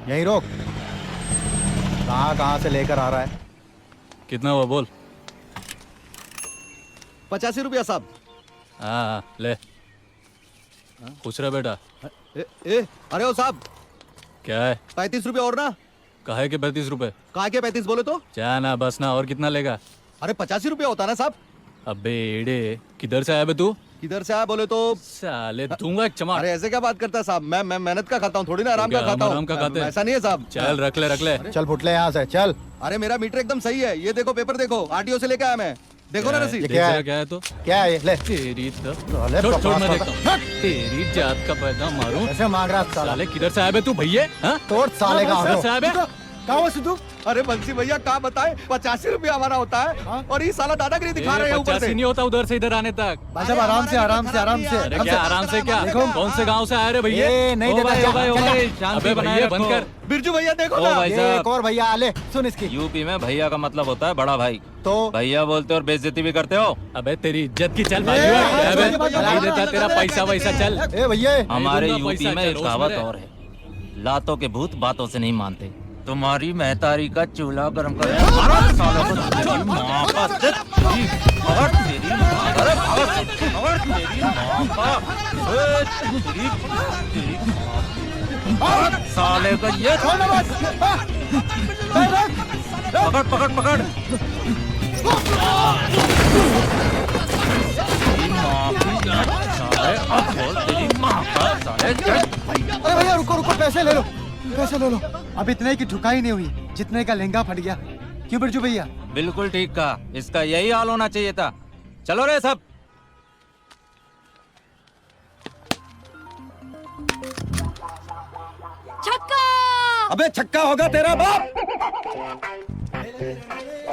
यहीं रोक। कहाँ कहाँ से लेकर आ रहा है? कितना हुआ बोल। 85 रुपया साहब। हाँ ले। पूछ रहा बेटा। अरे ओ साहब, क्या है? 35 रुपया और ना। काहे के 35 रुपए? कहा के 35 बोले तो? क्या ना बस ना, और कितना लेगा? अरे 85 रुपया होता ना साहब। अबे एड़े, किधर से आया बे तू? किधर से आया बोले तो? साले दूंगा एक चमाट। अरे ऐसे क्या बात करता है साहब? मैं मेहनत का खाता हूँ, थोड़ी ना आराम का खाता हूँ। आराम का खाते हैं। ऐसा नहीं है साहब। चल रख ले रख ले। चल फुटले यहाँ से चल। अरे मेरा मीटर एकदम सही है, ये देखो पेपर देखो, आरटीओ से लेके आया मैं। देखो ना रसीद। देख जरा क्या है तो? क्या है ये? ले तेरी तो साले छोड़ बकवास मैं करता- देखता हूँ। तेरी जात का पैदा मारूं। ऐसे मांग रहा है साला। साले किधर से आया बे तू भैया? हाँ? तोड़ साले का किधर से आया बे? कहाँ हो सिद्धू? अरे बंसी भैया कहाँ बताए, 85 रुपया हमारा होता है और ये साला दादागिरी दिखा रहे हैं ऊपर 85 से। नहीं होता उधर से इधर आने तक। भाई साहब आराम से आराम से आराम से। अरे क्या आराम से क्या? कौन से गांव से आए रे भैया? ए, नहीं देता, ओ भाई, चल, भाई, चल, अबे भैया बंद कर। बिरजू भैया देखो ओ ना। भाई ये साहब, एक और भैया आले सुन इसकी। यूपी में भैया का मतलब होता है बड़ा भाई। तो भैया बोलते और बेइज्जती भी करते हो। अबे तेरी इज्जत की चल ए, अबे भैया, नहीं देता तेरा पैसा वैसा चल। ए भैया हमारे दूंगा यूपी पैसा, में चल, एक उसमें कहावत रह। और है, लातों के भूत बातों से नहीं मानते। तुम्हारी महतारी का चूल्हा गर्म कर तेरी माँ का तेरी भगत तेरी माँ का, अरे भगत तेरी माँ का, तेरी भगत साले का ये पकड़ पकड़ पकड़ तेरी माँ की साले अब बोल तेरी माँ का साले अरे भैया रुको रुको, पैसे ले लो पैसे ले लो। अब इतने की ठुकाई नहीं हुई जितने का लहंगा फट गया। क्यों बिरजू भैया? बिल्कुल ठीक कहा, इसका यही हाल होना चाहिए था। चलो रे सब। छक्का। अबे छक्का होगा तेरा बाप।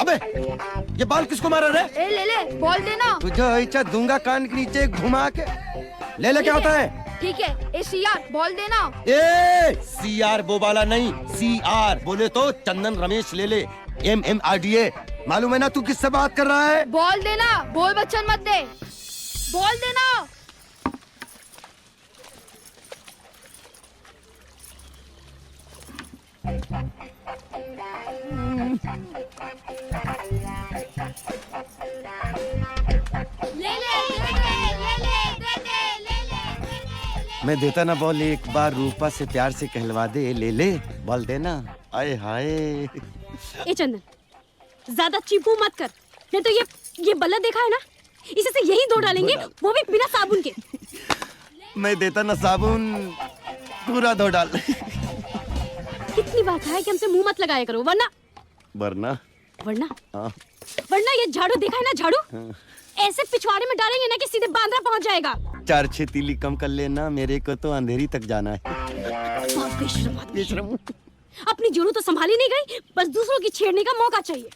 अबे ये बाल किसको मारा रे? ए ले ले, बॉल देना। तुझे ऐसा दूंगा कान के नीचे घुमा के। ले ले क्या होता है? ठीक है, ए सीआर बॉल देना। ए सीआर बोबाला नहीं, सीआर बोले तो चंदन रमेश ले ले। MMRDA मालूम है ना तू किससे बात कर रहा है? बॉल देना, बोल बच्चन मत दे। बॉल देना। ले ले दे दे, ले ले दे दे, ले ले। मैं देता ना बॉल, एक बार रूपा से प्यार से कहलवा दे। ले ले बॉल देना। आए हाय। ए चंदन, ज्यादा चीपू मत कर, नहीं तो ये बल्ला देखा है ना, इसे से यही धो डालेंगे, वो भी बिना साबुन के। मैं देता ना साबुन, पूरा धो डाल। कितनी बार कहा है कि हमसे मुंह मत लगाया करो, वरना वरना वरना हाँ। वरना ये झाड़ू देखा है ना, झाड़ू ऐसे पिछवाड़े में डालेंगे ना कि सीधे बांद्रा पहुंच जाएगा। 4-6 तीली कम कर लेना, मेरे को तो अंधेरी तक जाना है। बेशरम आदमी। अपनी जोड़ू तो संभाली नहीं गई, बस दूसरों की छेड़ने का मौका चाहिए।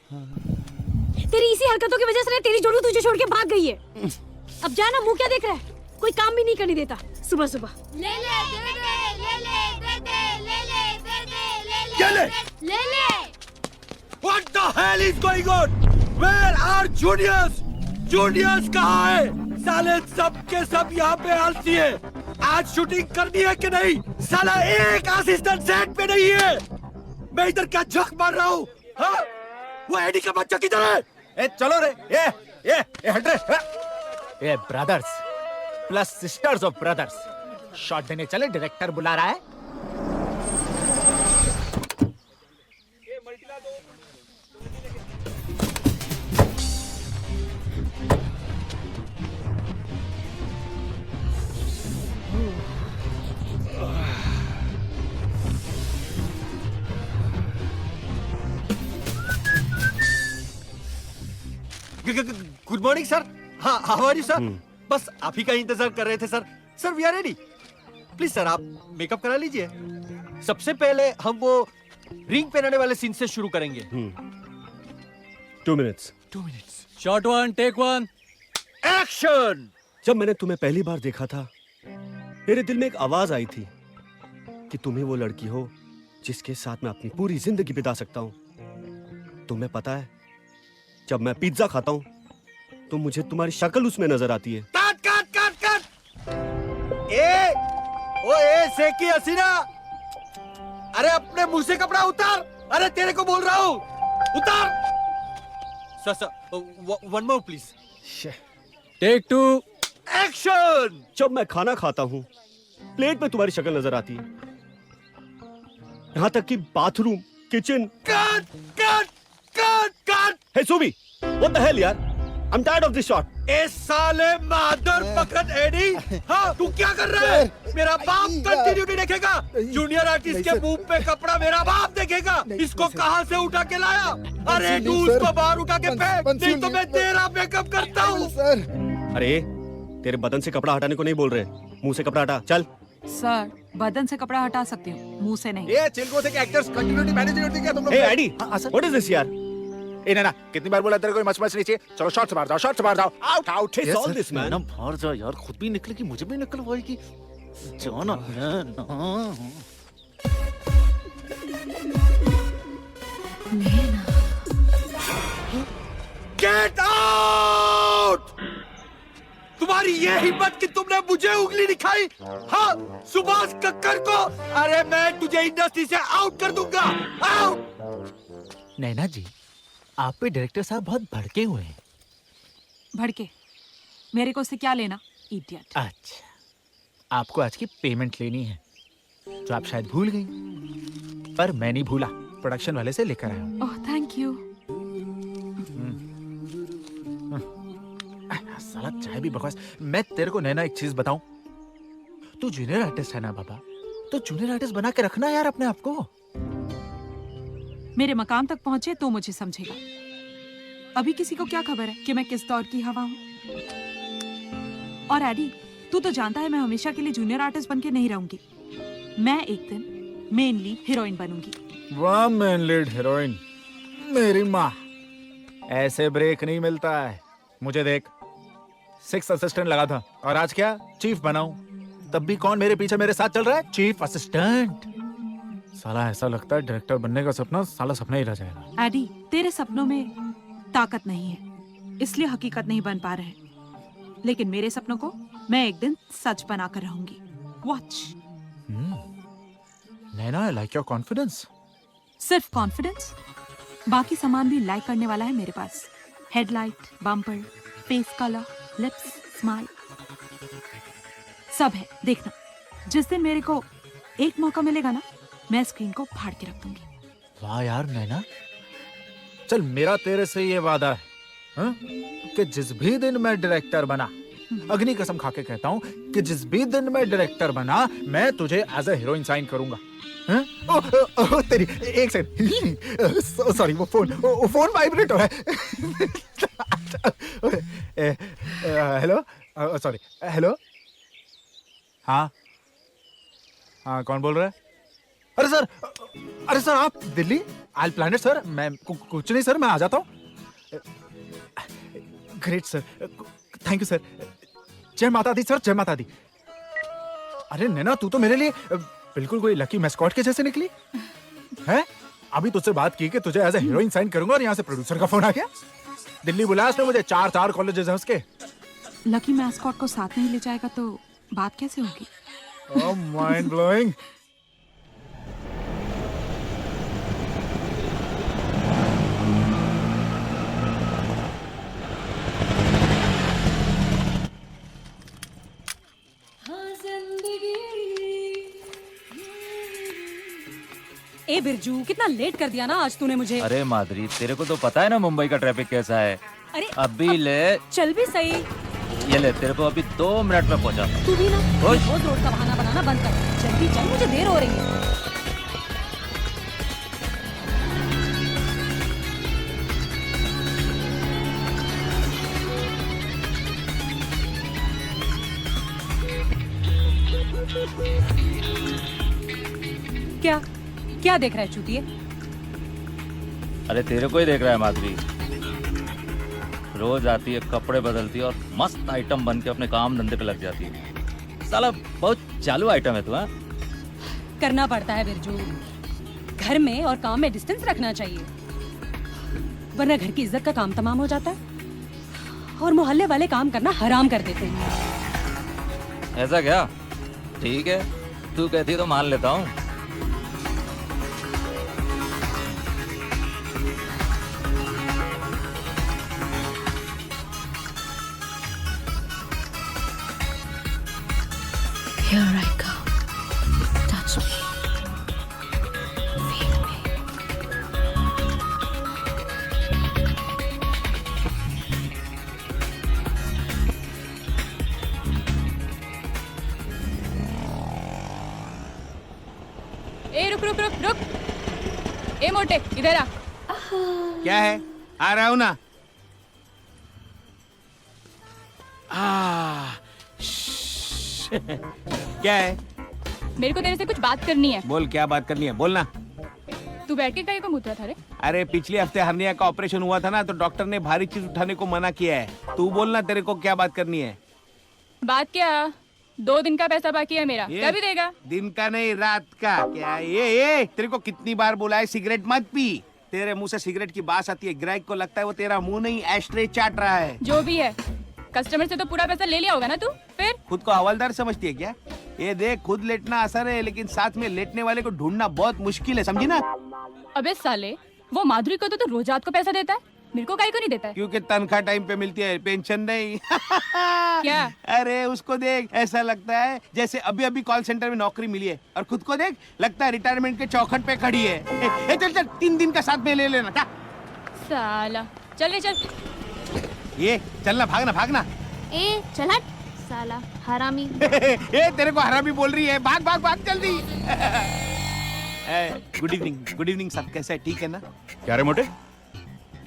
तेरी इसी हरकतों की वजह से तेरी जोड़ू तुझे छोड़ के भाग गई है। अब जाना, मुंह क्या देख रहा है, कोई काम भी नहीं करने देता सुबह सुबह। ले ले दे दे, ले ले दे दे, ले ले दे दे, क्या ले? ले ले। What the hell is going on? Where are juniors? Juniors कहाँ है? साले सब के सब यहाँ पे आलसी है। आज शूटिंग करनी है कि नहीं? साला एक असिस्टेंट सेट पे नहीं है। मैं इधर क्या झक मार रहा हूँ? हाँ? वो एडी का बच्चा किधर है? ए चलो रे, ए हट रे। ए brothers plus sisters of brothers, shot देने चले, डायरेक्टर बुला रहा है। Good morning sir. हाँ, हाउ आर यू सर? बस आप ही का इंतजार कर रहे थे sir. Sir we are ready. Please sir आप मेकअप करा लीजिए। सबसे पहले हम वो रिंग पहनाने वाले सीन से शुरू करेंगे। 2 minutes. 2 minutes. Shot 1 take 1। Action. जब मैंने तुम्हें पहली बार देखा था, मेरे दिल में एक आवाज आई थी कि तुम ही वो लड़की हो जिसके साथ मैं अपनी पूरी जिंदगी बिता सकता हूं। तुम्हें पता है, जब मैं पिज्जा खाता हूं तो मुझे तुम्हारी शक्ल उसमें नजर आती है। काट काट काट काट। ए सेकी हसीना, अरे अपने मुंह से कपड़ा उतार। अरे तेरे को बोल रहा हूँ, उतार। Sir one more please. Take 2। Action. जब मैं खाना खाता हूँ प्लेट में तुम्हारी शक्ल नजर आती है, यहाँ तक कि bathroom, kitchen. Cut cut cut cut. Hey Subi, what the hell यार, I am tired of this shot. ए साले मादर पकड़ एडी। हाँ तू क्या कर रहा है? मेरा बाप कंटिन्यूटी देखेगा। जूनियर आर्टिस्ट के मुंह पे कपड़ा मेरा बाप देखेगा। इसको कहाँ से उठा के लाया? अरे तू उसको बाहर उठा के फेंक, नहीं तो मैं तेरा मेकअप करता हूँ। अरे तेरे बदन से कपड़ा हटाने को नहीं बोल रहे, मुंह से कपड़ा हटा। चल। सर बदन से कपड़ा हटा सकती हूँ, मुंह से नहीं। ये चिल्को से एक्टर्स कंटिन्यूटी मैनेज करती क्या तुम लोग? हे आईडी, हाँ, सर। व्हाट इज दिस यार? ए ना कितनी बार बोला तेरे को मच मच नीचे। चलो शॉट से मार जाओ, शॉट से मार जाओ। Out out. It's all this, man. ना बाहर जा यार, खुद भी निकलेगी मुझे भी निकलवाएगी। जाना गेट आउट। तुम्हारी ये हिम्मत कि तुमने मुझे उंगली दिखाई? हाँ सुभाष कक्कर को। अरे मैं तुझे इंडस्ट्री से आउट कर दूंगा। आउट। नैना जी, आप पे डायरेक्टर साहब बहुत भड़के हुए हैं। भड़के? मेरे को उससे क्या लेना, इडियट। अच्छा, आपको आज की पेमेंट लेनी है जो आप शायद भूल गई, पर मैं नहीं भूला। प्रोडक्शन वाले से लेकर आया हूँ। ओह थैंक यू। साला चाय भी बकवास। मैं तेरे को नैना एक चीज बताऊं, तू जूनियर आर्टिस्ट है ना बाबा, तो जूनियर आर्टिस्ट बना के रखना यार अपने आप को। मेरे मकाम तक पहुंचे तो मुझे समझेगा। अभी किसी को क्या खबर है कि मैं किस दौर की हवा हूँ। और एडी, तू तो जानता है मैं हमेशा के लिए जूनियर आर्टिस्ट बन के नहीं रहूंगी। मैं एक दिन मेन लीड हीरोइन बनूंगी। वाह मेन लीड हीरोइन, मेरी माँ। ऐसे ब्रेक नहीं मिलता है। मुझे देख, 6 असिस्टेंट लगा था और आज क्या चीफ बनाऊं। तब भी कौन मेरे पीछे मेरे साथ चल रहा है? Chief assistant. साला ऐसा लगता है डायरेक्टर बनने का सपना साला सपना ही रह जाएगा। एडी, तेरे सपनों में ताकत नहीं है, इसलिए हकीकत नहीं बन पा रहे। लेकिन मेरे सपनों को मैं एक दिन सच बनाकर रहूंगी। Watch. Naina, I like your confidence. सिर्फ कॉन्फिडेंस, बाकी सामान भी लाइक करने वाला है मेरे पास। Headlight, bumper, face colour, lips, smile, सब है। देखना, जिस दिन मेरे को एक मौका मिलेगा ना, मैं स्क्रीन को फाड़ के रख दूंगी। वाह यार नैना, चल मेरा तेरे से ये वादा है, हाँ? कि जिस भी दिन मैं डायरेक्टर बना, अग्नि कसम खा के कहता हूँ कि जिस भी दिन मैं डायरेक्टर बना, मैं तुझे एज ए हीरोइन साइन करूंगा। हाँ? ओ, तेरी एक सेकंड, सॉरी वो फोन वाइब्रेट हो रहा है। Hello, sorry, hello. हाँ हाँ, कौन बोल रहा है? अरे सर आप Delhi? I plan it sir. मैं कुछ नहीं सर, मैं आ जाता हूँ। Great sir, thank you sir. जय माता दी सर, जय माता दी। अरे नैना, तू तो मेरे लिए बिल्कुल कोई लकी मैस्कॉट के जैसे निकली है। अभी तुझसे बात की कि तुझे एज ए हीरोइन साइन करूंगा और यहाँ से प्रोड्यूसर का फोन आ गया। दिल्ली बुलाया उसने मुझे। 4 कॉलेजेस हैं उसके। लकी मैस्कॉट को साथ नहीं ले जाएगा तो बात कैसे होगी? ओह माइंड ब्लोइंग। ए बिरजू, कितना लेट कर दिया ना आज तूने मुझे। अरे माधुरी, तेरे को तो पता है ना मुंबई का ट्रैफिक कैसा है। अरे अभी ले, चल भी सही। ये ले, तेरे को अभी 2 मिनट में पहुंचा। तू भी ना ओए। रोज रोड का बहाना बनाना बंद कर। जल्दी चल, मुझे देर हो रही है। क्या क्या देख रहा है चूतिए? अरे तेरे को ही देख रहा है माधुरी। रोज आती है, कपड़े बदलती है और मस्त आइटम बन के अपने काम धंधे पे लग जाती है। साला बहुत चालू आइटम है तू। हाँ, करना पड़ता है बिरजू। घर में और काम में डिस्टेंस रखना चाहिए, वरना घर की इज्जत का काम तमाम हो जाता है और मोहल्ले वाले काम करना हराम कर देते हैं। ऐसा क्या? ठीक है, तू कहती है तो मान लेता हूँ। Here I come. Touch me. Feel me. ए रुक रुक रुक रुक। ए मोटे इधर आ। क्या है? आ रहा हूं ना। क्या है? मेरे को तेरे से कुछ बात करनी है। बोल, क्या बात करनी है, बोलना। तू बैठ के कहीं को मुद्रा था रे? अरे पिछले हफ्ते हर्निया का ऑपरेशन हुआ था ना, तो डॉक्टर ने भारी चीज उठाने को मना किया है। तू बोलना, तेरे को क्या बात करनी है? बात क्या? 2 दिन का पैसा बाकी है मेरा, ये? कभी देगा? दिन का नहीं, रात का। क्या ये तेरे को कितनी बार बोला है सिगरेट मत पी। तेरे मुंह से सिगरेट की बात आती है, ग्राहक को लगता है वो तेरा मुंह नहीं एस्ट्रे चाट रहा है। जो भी है, कस्टमर से तो पूरा पैसा ले लिया होगा ना तू? फिर खुद को हवलदार समझती है क्या? ये देख, खुद लेटना आसान है, लेकिन साथ में लेटने वाले को ढूंढना बहुत मुश्किल है, समझी ना? अबे साले, वो माधुरी को तो रोज रात को पैसा देता है, मेरे को काहे को नहीं देता है? क्योंकि तनख्वाह टाइम पे मिलती है, पेंशन नहीं। क्या? अरे उसको देख, ऐसा लगता है जैसे अभी अभी कॉल सेंटर में नौकरी मिली है, और खुद को देख, लगता है रिटायरमेंट के चौखट पे खड़ी है। चल चल, 3 दिन का साथ में ले लेना क्या? साला, चल ले चल। ये चलना, भागना भागना। ए चल हट साला हरामी। ए तेरे को हरामी बोल रही है, भाग भाग भाग जल्दी। गुड इवनिंग सब, कैसा है? ठीक है ना? क्या रे मोटे,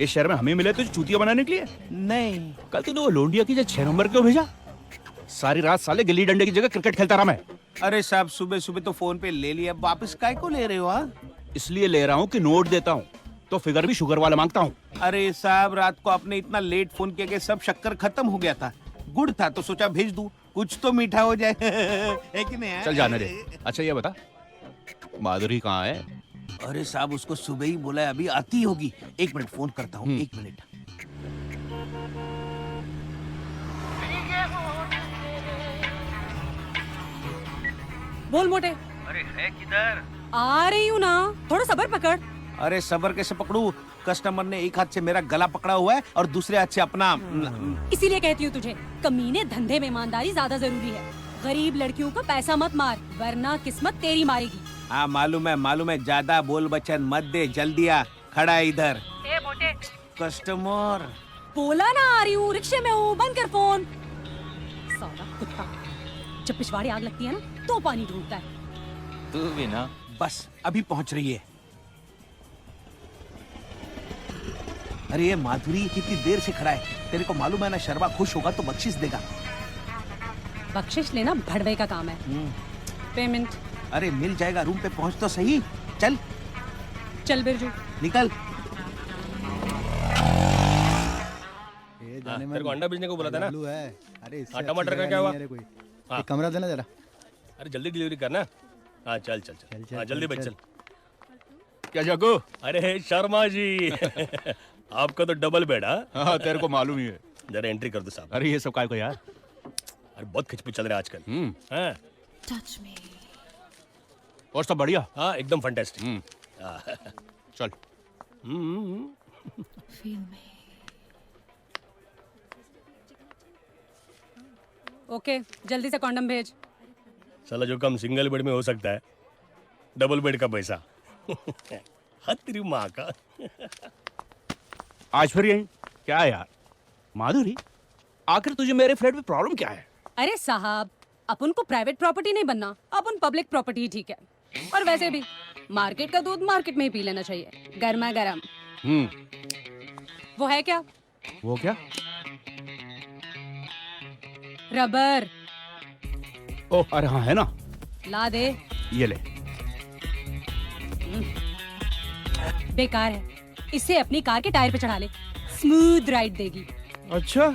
इस शहर में हमें मिले तुझे चूतिया बनाने के लिए? नहीं, कल तूने वो लोंडिया की जो 6 नंबर क्यों भेजा? सारी रात साले गिल्ली डंडे की जगह क्रिकेट खेलता रहा मैं। अरे साहब, सुबह सुबह तो फोन पे ले लिया, वापस काय को ले रहे हो? हाँ, इसलिए ले रहा हूँ कि नोट देता हूँ तो फिगर भी शुगर वाला मांगता हूँ। अरे साहब, रात को आपने इतना लेट फोन किया कि सब शक्कर खत्म हो गया था। गुड़ था तो सोचा भेज दूं, कुछ तो मीठा हो जाए। है कि नहीं? चल जाने दे। अच्छा ये बता, माधुरी कहाँ है? अरे साहब, उसको सुबह ही बोला है, अभी आती होगी। 1 मिनट फोन करता हूँ, 1 मिनट। बोल मोटे। अरे है किधर? आ रही हूँ ना, थोड़ा सब्र पकड़। अरे सबर कैसे पकड़ू? कस्टमर ने एक हाथ से मेरा गला पकड़ा हुआ है और दूसरे हाथ से अपना। इसीलिए कहती हूँ तुझे, कमीने धंधे में ईमानदारी ज्यादा जरूरी है। गरीब लड़कियों को पैसा मत मार, वरना किस्मत तेरी मारेगी। हाँ मालूम है, ज्यादा बोल बचन मत दे, जल्दी आ, खड़ा है इधर। ए मोटे, कस्टमर। बोला ना आ रही हूँ, रिक्शे में हूँ, बंद कर फोन। साला कुत्ता, जब पिछवाड़े आग लगती है ना तो पानी ढूंढता है। तू भी ना। बस अभी पहुंच रही है। अरे ये माधुरी कितनी देर से खड़ा है, तेरे को मालूम है ना, शर्मा खुश होगा तो बख्शिश देगा। बख्शिश लेना भड़वे का काम है। पेमेंट? अरे मिल जाएगा, रूम पे पहुंच तो सही। चल चल बिरजू, निकल। तेरे को अंडा बेचने को बोला था ना? है। अरे हाँ, टमाटर का क्या हुआ? हाँ। एक कमरा देना जरा। अरे जल्दी डिलीवरी करना। हाँ चल चल चल, हाँ जल्दी बच चल। क्या जाको? अरे शर्मा जी, आपका तो डबल बेड। हाँ तेरे को मालूम ही है। जरा एंट्री कर दो साहब। अरे ये सब काय को यार? अरे बहुत खिचपिच चल रहा है आजकल। हाँ Touch me. और सब बढ़िया? हाँ एकदम फैंटास्टिक। चल। Feel me. ओके जल्दी से कॉन्डम भेज। साला जो कम सिंगल बेड में हो सकता है, डबल बेड का पैसा। हद तेरी माँ का। आज फिर यही क्या है यार? माधुरी, आखिर तुझे मेरे फ्लैट में प्रॉब्लम क्या है? अरे साहब, अपन को प्राइवेट प्रॉपर्टी नहीं बनना, अपन पब्लिक प्रॉपर्टी ही ठीक है। और वैसे भी मार्केट का दूध मार्केट में ही पी लेना चाहिए, गर्मा गर्म। वो है क्या? वो क्या? रबर। ओह अरे हाँ है ना, ला दे। ये ले। बेकार है, इसे अपनी कार के टायर पे चढ़ा ले, स्मूथ राइड देगी। अच्छा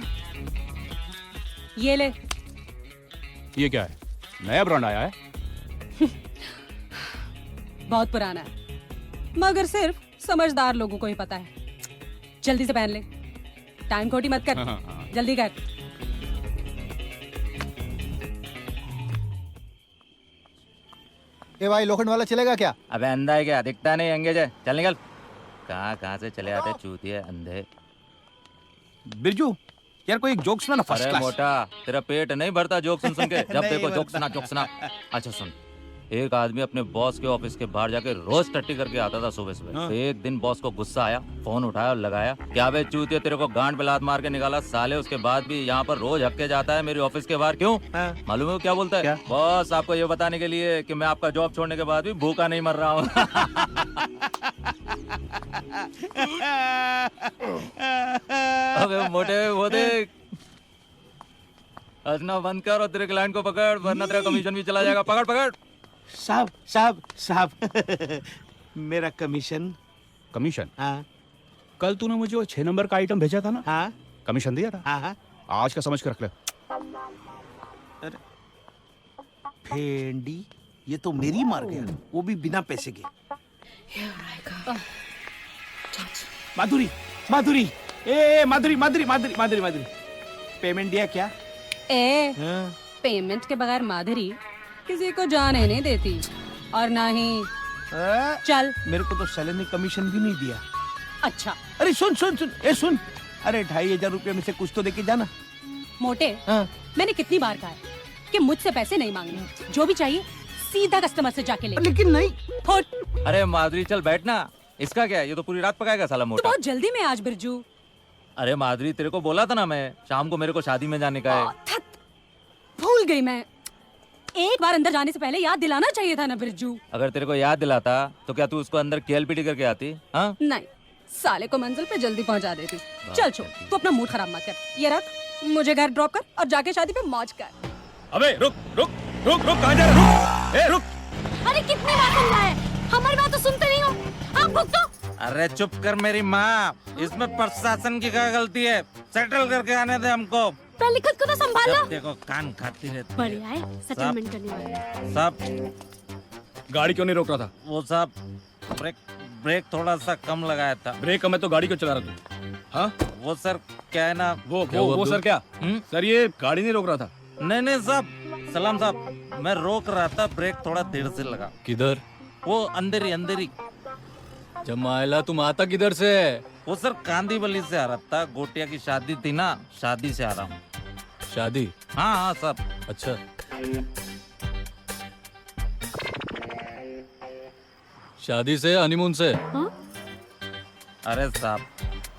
ये ले। ये क्या है? नया ब्रांड आया है? बहुत पुराना है, मगर सिर्फ समझदार लोगों को ही पता है। जल्दी से पहन ले, टाइम खोटी मत कर। जल्दी कर। ए भाई, लोखंड वाला चलेगा क्या? अबे अंधा है क्या? दिखता नहीं, एंगेज है। चल निकल। कहाँ से चले आते चूतिए अंधे। बिरजू, यार कोई एक जोक सुना ना फर्स्ट अरे क्लास। मोटा, तेरा पेट नहीं भरता जोक सुन सुन के? जब देखो जोक सुना जोक सुना। अच्छा सुन, एक आदमी अपने बॉस के ऑफिस के बाहर जाके रोज टट्टी करके आता था सुबह सुबह। तो एक दिन बॉस को गुस्सा आया, फोन उठाया और लगाया, क्या बे चूतिया तेरे को गांड पे लात मार के निकाला साले, उसके बाद भी यहाँ पर रोज हक्के जाता है मेरी ऑफिस के बाहर, क्यों? मालूम है वो क्या बोलता है? बॉस आपको ये बताने के लिए कि मैं आपका जॉब छोड़ने के बाद भी भूखा नहीं मर रहा हूँ। अबे मोटे वो देख, हंसना बंद कर और तेरे क्लाइंट को पकड़, वरना तेरा कमीशन भी चला जाएगा। पकड़ पकड़। साहब साहब साहब मेरा कमीशन। कमीशन? हाँ कल तूने मुझे वो 6 नंबर का आइटम भेजा था ना, हाँ कमीशन दिया था? हाँ हाँ। आज का समझ के रख ले। भेंडी, ये तो मेरी मार गया, वो भी बिना पैसे के। माधुरी माधुरी, ए माधुरी माधुरी माधुरी माधुरी माधुरी, पेमेंट दिया क्या? ए, हाँ? पेमेंट के बगैर माधुरी किसी को जाने नहीं देती, और ना ही चल। मेरे को तो सैलरी कमीशन भी नहीं दिया। अच्छा अरे सुन सुन सुन, ए सुन, अरे 2500 रुपये में से कुछ तो देके जाना। मोटे, हाँ? मैंने कितनी बार कहा है कि मुझसे पैसे नहीं मांगने, जो भी चाहिए सीधा कस्टमर से जाके ले। लेकिन नहीं। फुट। अरे माधुरी चल बैठना, इसका क्या है, ये तो पूरी रात पकाएगा साला तो मोटा। बहुत जल्दी में आज बिरजू। अरे माधुरी तेरे को बोला था ना मैं, शाम को मेरे को शादी में जाने का है। भूल गई मैं, एक बार अंदर जाने से पहले याद दिलाना चाहिए था ना बिरजू। अगर तेरे को याद दिलाता तो क्या तू उसको अंदर केलपीटी करके आती? हाँ नहीं, साले को मंजिल पे जल्दी पहुंचा देती। चल छोड़, तू अपना मूड खराब मत कर, ये रख, मुझे घर ड्रॉप कर और जाके शादी पे मौज कर। अबे रुक रुक रुक रुक, कहाँ जा रहे हो? ए रुक। अरे कितनी बार समझाया, हमारी बात तो सुनते नहीं हो, आप भुगतो। अरे चुप कर मेरी माँ, इसमें प्रशासन की क्या गलती है? सेटल करके आने दे हमको। पहले खुद को तो संभालो। जब देखो कान खाती रहती है। बढ़िया है, सेटलमेंट करने वाले। साहब गाड़ी क्यों नहीं रोक रहा था? वो साहब ब्रेक ब्रेक थोड़ा सा कम लगाया था। ब्रेक मैं तो गाड़ी क्यों चला रहा तू? हाँ वो सर क्या है ना, वो सर क्या? सर ये गाड़ी नहीं रोक रहा था। नहीं नहीं साहब, सलाम साहब, मैं रोक रहा था, ब्रेक थोड़ा देर से लगा। किधर? वो अंदर ही। जमाइला तुम आता किधर से? वो सर कांदीवली से आ रहा था, गोटिया की शादी थी ना, शादी से आ रहा हूँ। शादी? हाँ हाँ साहब। अच्छा, शादी से हनीमून से? अरे साहब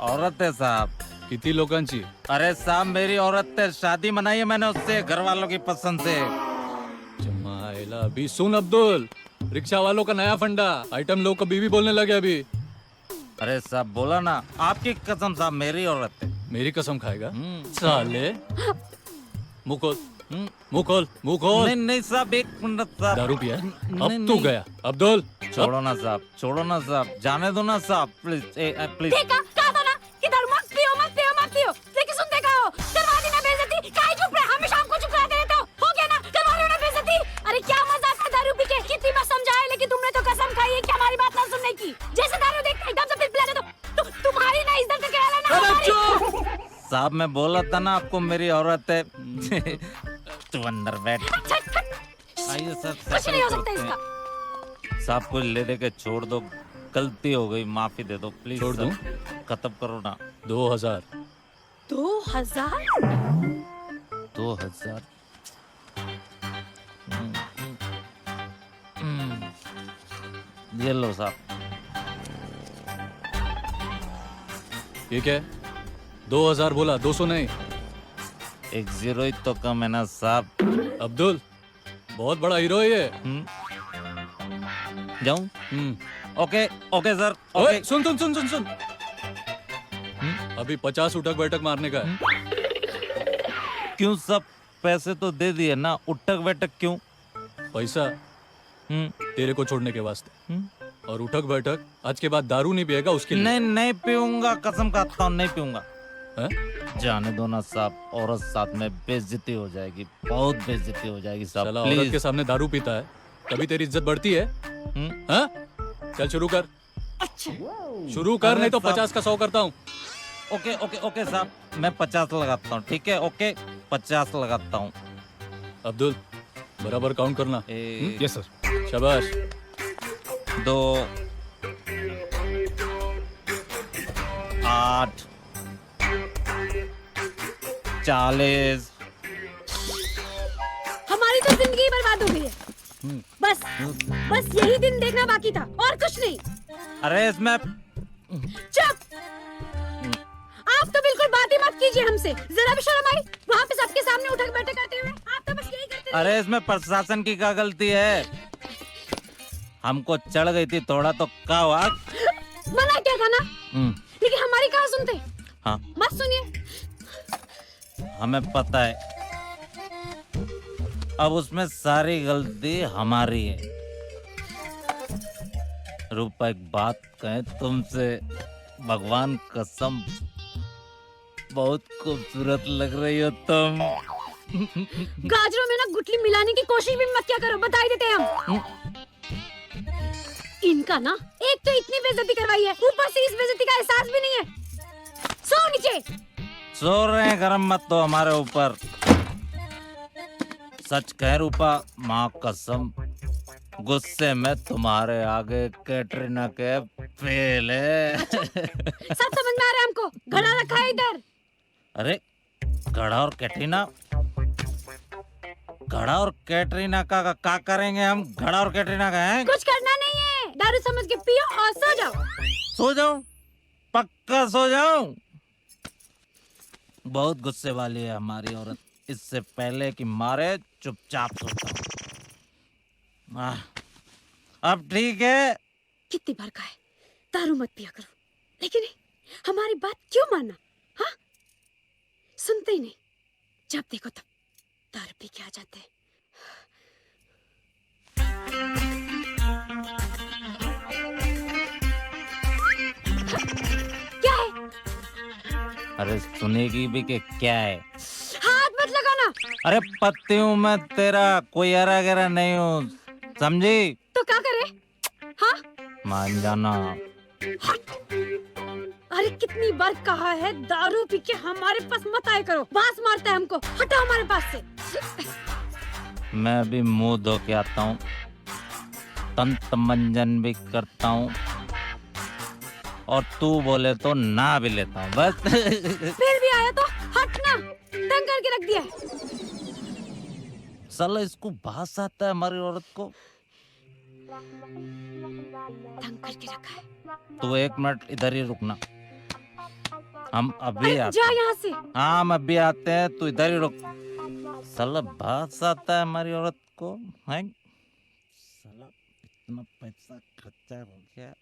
औरत है साहब। किती लोकांची? अरे साहब मेरी औरत है, शादी मनाई है मैंने उससे, घर वालों की पसंद से। जमाइला अभी सुन अब्दुल, रिक्शा वालों का नया फंडा, आइटम लोग को बीवी बोलने लगे अभी। अरे साहब बोला ना, आपकी कसम साहब मेरी औरत है। मेरी कसम खाएगा साले? मुंह खोल, मुंह खोल, मुंह खोल। नहीं नहीं साहब, एक मिनट साहब। दारू पिया? नहीं, अब तू नहीं। गया अब्दुल। छोड़ो ना साहब, छोड़ो ना साहब, जाने दो ना साहब, प्लीज प्लीज। देखा, कहा था ना कि दारू मत पियो, मत पियो, मत पियो। लेकिन सुन, देखा हो, करवा दी ना बेइज्जती, काहे चुप रहे? हमेशा हमको चुप कराते रहते हो गया ना, करवा लो ना बेइज्जती। अरे क्या मजा आता दारू पी के, कितनी बार समझाया, लेकिन तुमने तो कसम खाई है कि हमारी बात ना सुनने की। जैसे दारू देखते एकदम से पिल पिला दो, तुम्हारी ना इज्जत के रहना ना हमारी। साहब मैं बोला था ना आपको मेरी औरत है। तू अंदर बैठ। आइए सर, कुछ नहीं हो सकता इसका। साहब को ले दे के छोड़ दो, गलती हो गई, माफी दे दो प्लीज। छोड़ दूं? खत्म करो ना। 2000। 2000? 2000। ये लो साहब। ये क्या है? 2000 बोला, 200 नहीं। एक 0 ही तो कम है ना साहब। अब्दुल बहुत बड़ा हीरो है ये। जाऊं? Okay okay sir. ओए सुन सुन सुन सुन सुन, अभी 50 उठक बैठक मारने का है। क्यों सब पैसे तो दे दिए ना, उठक बैठक क्यों? पैसा तेरे को छोड़ने के वास्ते, और उठक बैठक आज के बाद दारू नहीं पिएगा उसके लिए। नहीं नहीं पीऊंगा, कसम खाता हूँ नहीं पीऊंगा। है? जाने दो ना साहब, औरत साथ में बेइज्जती हो जाएगी, बहुत बेइज्जती हो जाएगी साहब। साला औरत के सामने दारू पीता है, तभी तेरी इज्जत बढ़ती है। हाँ? चल शुरू कर। अच्छा शुरू कर, नहीं तो 50 का 100 करता हूँ। ओके ओके ओके साहब, मैं 50 लगाता हूँ, ठीक है? ओके 50 लगाता हूँ। अब्दुल बराबर काउंट करना। Yes sir. शाबाश। 2 8 40। हमारी तो जिंदगी बर्बाद हो गई है। बस यही दिन देखना बाकी था और कुछ नहीं। अरे इसमें चुप! आप तो बिल्कुल बात ही मत कीजिए हमसे। जरा भी शर्म आई? वहाँ पे सबके सामने उठक बैठक करते हुए आप तो बस यही करते रहिए। अरे इसमें प्रशासन की क्या गलती है? हमको चढ़ गई थी थोड़ा तो क्या हुआ? मना क्या था ना, लेकिन हमारी कहाँ सुनते? हाँ मत सुनिए। हमें पता है, अब उसमें सारी गलती हमारी है। रूपा एक बात कहें तुमसे, भगवान कसम बहुत खूबसूरत लग रही हो तुम। गाजरों में ना गुठली मिलाने की कोशिश भी मत क्या करो, बता ही देते हैं हम। इनका ना एक तो इतनी बेइज्जती करवाई है, ऊपर से इस बेइज्जती का एहसास भी नहीं है। सो नीचे। सो रहे हैं, गरम मत तो हमारे ऊपर। सच कह रूपा, माँ कसम गुस्से में तुम्हारे आगे कैटरीना के फेल है। सब समझ में आ रहा है हमको। घड़ा रखा है इधर। अरे घड़ा और कैटरीना, घड़ा और कैटरीना का करेंगे हम? घड़ा और कैटरीना का है? कुछ करना नहीं है, दारू समझ के पियो और सो जाओ। सो जाऊं? पक्का सो जाऊं? बहुत गुस्से वाली है हमारी औरत। इससे पहले कि मारे चुपचाप सोता हूं। अब ठीक है। कितनी बार कहा है दारू मत पिया करो, लेकिन हमारी बात क्यों मानना? हाँ, सुनते ही नहीं। जब देखो तब दारू पी के आ जाते हैं। क्या है? अरे सुनेगी भी कि क्या है? हाथ मत लगाना। अरे पत्ती हूँ मैं तेरा, कोई हरा गहरा नहीं हूँ, समझी? तो क्या करे? हाँ, मान जाना। अरे कितनी बार कहा है दारू पी के हमारे पास मत आया करो, बांस मारता है हमको। हटो हमारे पास से। मैं भी मुंह धो के आता हूँ, तंत मंजन भी करता हूँ, और तू बोले तो ना भी लेता हूँ। बस फिर भी आया तो हटना, तंग करके रख दिया। साला इसको बास आता है हमारी औरत को। तंग करके रखा है। तू 1 मिनट इधर ही रुकना, हम अभी आते जा हैं। यहाँ से। हाँ हम अभी आते हैं, तू इधर ही रुक। साला बास आता है हमारी औरत को है। साला इतना पैसा खर्चा हो गया,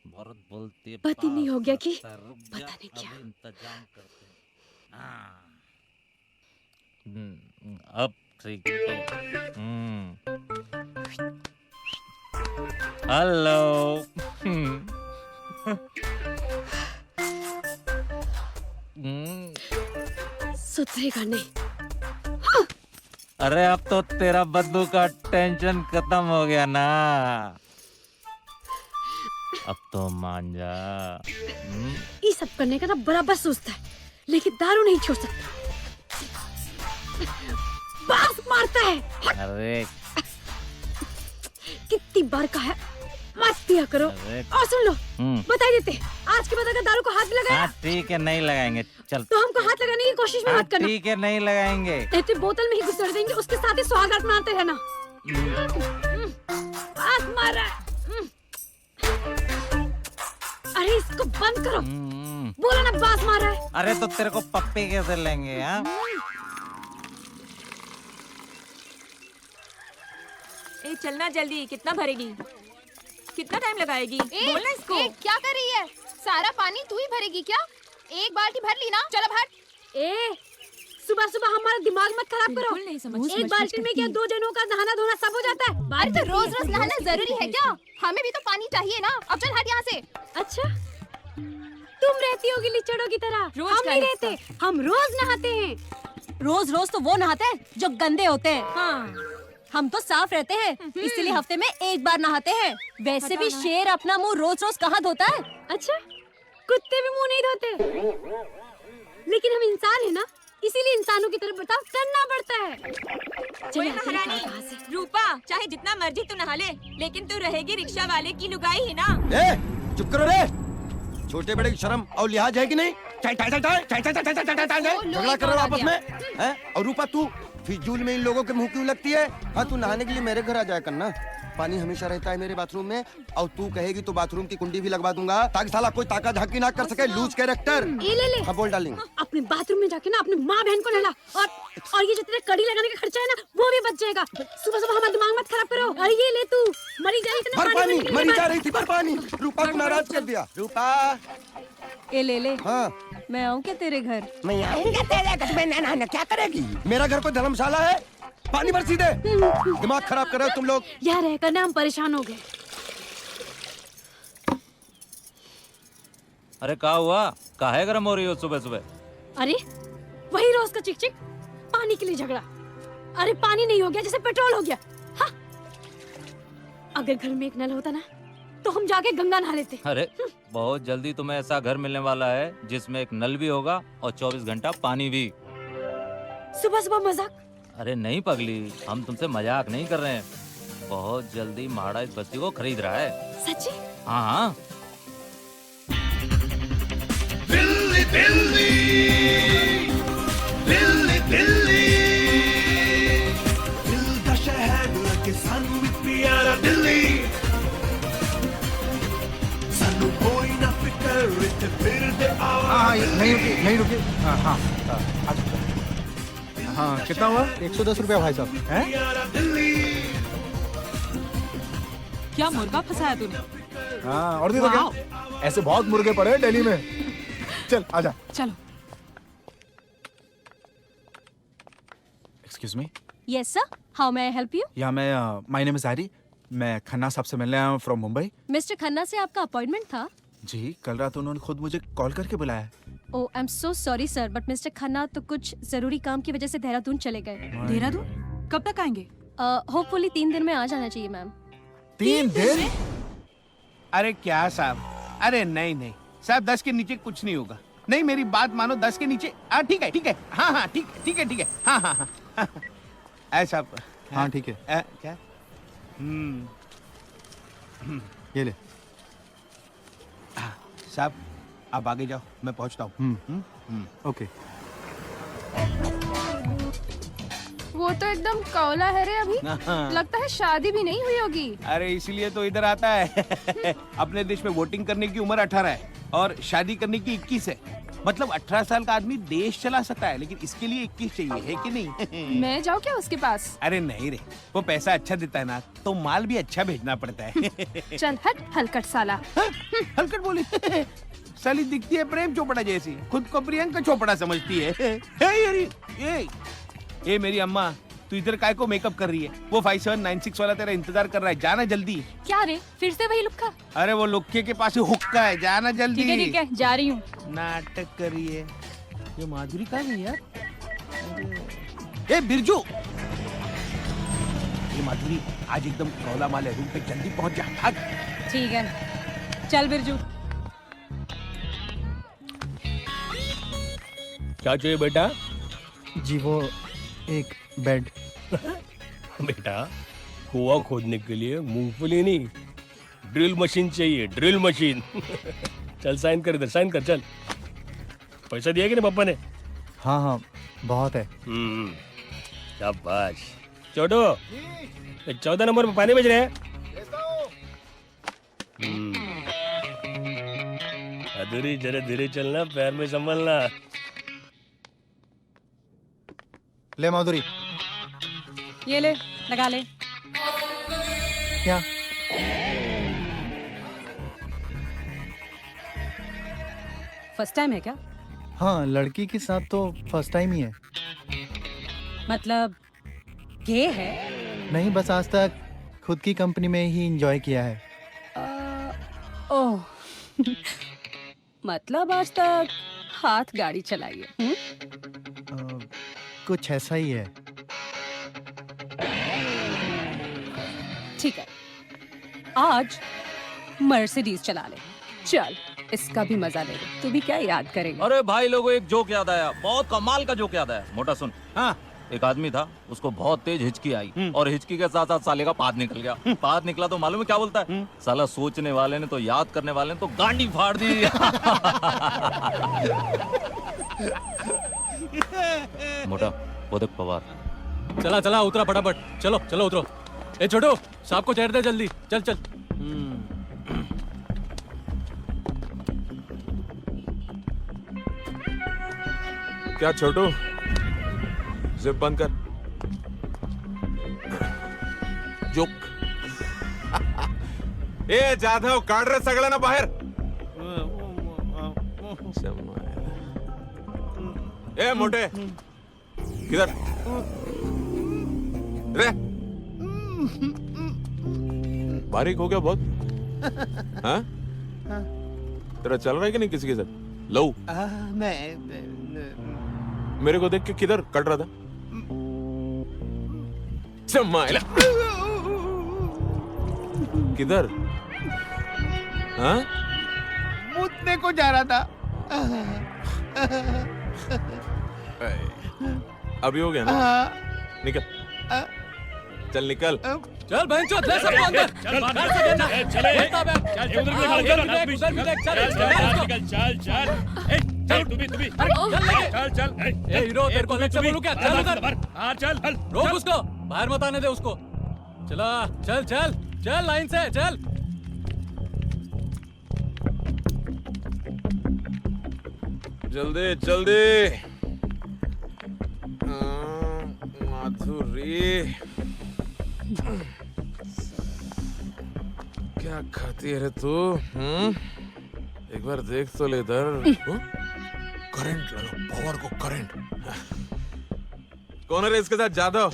औरत बोलती है पति नहीं हो गया कि पता नहीं क्या। इंतजाम करते हैं। हाँ। अब ठीक है। हेलो। सुधरेगा नहीं। अरे अब तो तेरा बद्दू का टेंशन खत्म हो गया ना, अब तो मान जा। ये सब करने का ना बराबर सोचता है, लेकिन दारू नहीं छोड़ सकता। बांस मारता है। अरे कितनी बार कहा है मत पिया करो। और सुन लो, बता ही देते, आज के बाद अगर दारू को हाथ भी लगाया, हाँ ठीक है, नहीं लगाएंगे। चल तो हमको हाथ लगाने की कोशिश भी मत करना। ठीक है, नहीं लगाएंगे। ऐसे बोतल में ही घुसेड़ देंगे, उसके साथ ही सुहागरात मनाते रहना। बांस मार रहा है। अरे इसको बंद करो। बोला ना बांस मार रहा है। अरे तो तेरे को पप्पी कैसे लेंगे? हाँ ए चलना जल्दी, कितना भरेगी? कितना टाइम लगाएगी? बोलना इसको। क्या कर रही है? सारा पानी तू ही भरेगी क्या? एक बाल्टी भर ली ना, चलो भर। ए सुबह सुबह हमारा दिमाग मत खराब करो। नहीं समझ। एक बाल्टी में क्या 2 जनों का नहाना धोना सब हो जाता है? अरे तो रोज रोज नहाना जरूरी है क्या? हमें भी तो पानी चाहिए ना। अब चल हट यहाँ से। अच्छा, तुम रहती होगी लिचड़ों की तरह। रोज हम का नहीं हिस्सा। रहते, हम रोज नहाते हैं। रोज रोज तो वो नहाते हैं जो गंदे होते हैं। हाँ। हम तो साफ रहते हैं, इसीलिए हफ्ते में 1 बार नहाते हैं। वैसे भी शेर अपना मुंह रोज रोज कहाँ धोता है? अच्छा, कुत्ते भी मुंह नहीं धोते, लेकिन हम इंसान है ना, इसीलिए इंसानों की तरफ बर्ताव करना पड़ता है। ओए महारानी रूपा, चाहे जितना मर्जी तू नहा ले, लेकिन तू रहेगी रिक्शा वाले की लुगाई ही ना। चुप करो रे। छोटे बड़े की शर्म और लिहाज है कि नहीं? झगड़ा कर रहे हो आपस में हैं? और रूपा तू फिजूल में इन लोगों के मुंह क्यों लगती है? हाँ, तू नहाने के लिए मेरे घर आ जाया करना। पानी हमेशा रहता है मेरे बाथरूम में, और तू कहेगी तो बाथरूम की कुंडी भी लगवा दूंगा, ताकि साला कोई ताका झाकी ना कर सके। Loose character. ये ले ले। हाँ, बोल डार्लिंग। अपने बाथरूम में जाके ना अपनी माँ बहन को नहला, और ये जो तेरे कड़ी लगाने का खर्चा है ना, वो भी बच जाएगा। सुबह सुबह हमारा दिमाग मत खराब करो। अरे ये ले तू, मरी जा रही भर पानी, मरी जा रही थी, भर पानी। रूपा को नाराज कर दिया। रूपा, ये ले ले। हाँ, मैं आऊँ क्या तेरे घर? मैं आऊंगा तेरे घर में। ना क्या करेगी? मेरा घर कोई धर्मशाला है? पानी भर सीधे। दिमाग खराब कर रहे हो तुम लोग। यहाँ रहकर ना हम परेशान हो गए। अरे क्या हुआ? काहे गरम हो रही हो सुबह सुबह? अरे वही रोज का चिक चिक, पानी के लिए झगड़ा। अरे पानी नहीं हो गया जैसे पेट्रोल हो गया। हाँ? अगर घर में एक नल होता ना, तो हम जाके गंगा नहा लेते। अरे बहुत जल्दी तुम्हें ऐसा घर मिलने वाला है जिसमें एक नल भी होगा और 24 घंटा पानी भी। सुबह सुबह मजाक? अरे नहीं पगली, हम तुमसे मजाक नहीं कर रहे हैं। बहुत जल्दी महाड़ा इस बस्ती को खरीद रहा है। सच्ची? हाँ हाँ। दिल्ली दिल्ली दिल्ली दिल्ली, दिल का शहर लगे सानू भी प्यारा दिल्ली। सानू कोई ना फिकर इत्थे फिर दे आओ। हाँ, नहीं रुकी। हाँ हाँ हाँ, कितना हुआ? 110 रुपया भाई साहब। हैं? क्या मुर्गा फंसाया तूने? हाँ, और दे दो क्या? ऐसे बहुत मुर्गे पड़े हैं दिल्ली में। चल आजा। चलो। Excuse me. Yes sir, how may I help you? या मैं माय नेम इज हैरी। मैं खन्ना साहब से मिलने आया हूँ फ्रॉम मुंबई। मिस्टर खन्ना से आपका अपॉइंटमेंट था? जी, कल रात उन्होंने खुद मुझे कॉल करके बुलाया। Oh, I am so sorry sir, but mister Khanna तो कुछ जरूरी काम की वजह से देहरादून चले गए। देहरादून? कब तक आएंगे? होपफुली 3 दिन में आ जाना चाहिए मैम। 3 दिन? अरे क्या साहब? अरे नहीं साहब, 10 के नीचे कुछ नहीं होगा। नहीं, मेरी बात मानो, 10 के नीचे। ठीक है। हाँ, ठीक है। हाँ। ऐसा। हाँ ठीक है। क्या? ये ले। साहब आप आगे जाओ, मैं पहुंचता हूँ। ओके। वो तो एकदम कौला है रे अभी। लगता है शादी भी नहीं हुई होगी। अरे इसीलिए तो इधर आता है। अपने देश में वोटिंग करने की उम्र 18 है और शादी करने की 21 है। मतलब 18 साल का आदमी देश चला सकता है, लेकिन इसके लिए 21 चाहिए, है कि नहीं? मैं जाऊँ क्या उसके पास? अरे नहीं रे, वो पैसा अच्छा देता है ना, तो माल भी अच्छा भेजना पड़ता है। चल हट हलकट साला। हलकट बोली? साली दिखती है प्रेम चोपड़ा जैसी, खुद को प्रियंका चोपड़ा समझती है। ये मेरी अम्मा, तू इधर काय को मेकअप कर रही है? वो 5796 वाला तेरा इंतजार कर रहा है, जाना जल्दी। क्या रे, फिर से वही लुक्का? अरे वो लुक्के के पास हुक्का है, जाना जल्दी। ठीक है, जा रही हूँ। नाटक करिए। ये माधुरी कहाँ गई यार? ए बिरजू, ये माधुरी आज एकदम कौला माल है, रूम पे जल्दी पहुंच जा। भाग। ठीक है, चल बिरजू। क्या चाहिए बेटा? जी वो एक बेड। बेटा, कुआं खोदने के लिए मूंगफली नहीं, ड्रिल मशीन चाहिए, ड्रिल मशीन। चल साइन कर, इधर साइन कर, चल। पैसा दिया कि नहीं पापा ने? हाँ बहुत है। शाबाश। छोटू, 14 नंबर पे पानी भेज रहे हैं। अधूरी जरा धीरे चलना, पैर में संभलना। ले माधुरी। ये ले, लगा ले। क्या? फर्स्ट टाइम है क्या? हाँ, लड़की के साथ तो फर्स्ट टाइम ही है। मतलब गे है? नहीं, बस आज तक खुद की कंपनी में ही एंजॉय किया है। ओह। मतलब आज तक हाथ गाड़ी चलाई है? कुछ ऐसा ही है। ठीक है, आज मर्सिडीज चला ले। चल, इसका भी मजा ले ले। तू भी क्या याद करेगा? अरे भाई लोगों, एक जोक याद आया, बहुत कमाल का जोक याद आया। मोटा सुन। हाँ, एक आदमी था, उसको बहुत तेज हिचकी आई और हिचकी के साथ साथ साले का पाद निकल गया। पाद निकला तो मालूम है क्या बोलता है? साला सोचने वाले ने तो याद करने वाले ने तो गांडी फाड़ दी। मोटा वो देख पवार। चला चला उतरा फटाफट, चलो चलो उतरो। ए छोटू, साहब को चढ़ दे जल्दी, चल चल। क्या छोटू, जिप बंद कर। जोक। ए जाधव, काढ रे सगळ्यांना बाहेर। ए मोटे, किधर रे? बारीक हो गया बहुत। हाँ? तेरा चल रहा है कि नहीं किसी के साथ? लो मेरे को देख के किधर कट रहा था? चमाइला किधर? हाँ? मुतने को जा रहा था। अभी हो गया ना? निकल, चल निकल। चल बहन चल, ले सबको अंदर। चल बाहर से देना। चल उधर भी चल चल। ए चल तू भी चल चल। ए हीरो, तेरे को लेक्चर बोलूं क्या? चल उधर। हां चल, रोक उसको, बाहर मत आने दे उसको। चला, चल चल चल, लाइन से चल। जल्दी जल्दी। माधुरी क्या खाती है रे तू? एक बार देख तो ले इधर। करंट लगा, पावर को करंट। कौन है रे इसके साथ? जादव।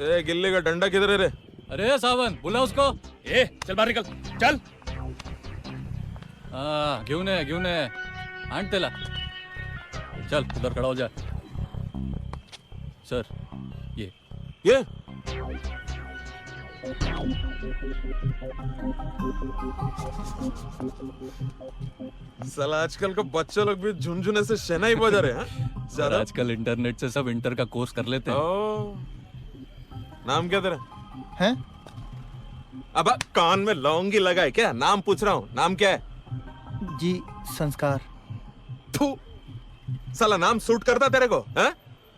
ए गिल्ली का डंडा किधर है रे? अरे सावन, बुला उसको। ए चल बाहर निकल, चल। घेऊन ये आण त्याला। चल उधर खड़ा हो जा। सर ये साला आजकल का बच्चे लोग भी झुनझुने से शहनाई बजा रहे हैं। सर आजकल इंटरनेट से सब इंटर का कोर्स कर लेते हैं। नाम क्या तेरा है? अब कान में लौंगी लगाए क्या? नाम पूछ रहा हूँ, नाम क्या है? जी संस्कार। थू, साला नाम सूट करता तेरे को? है?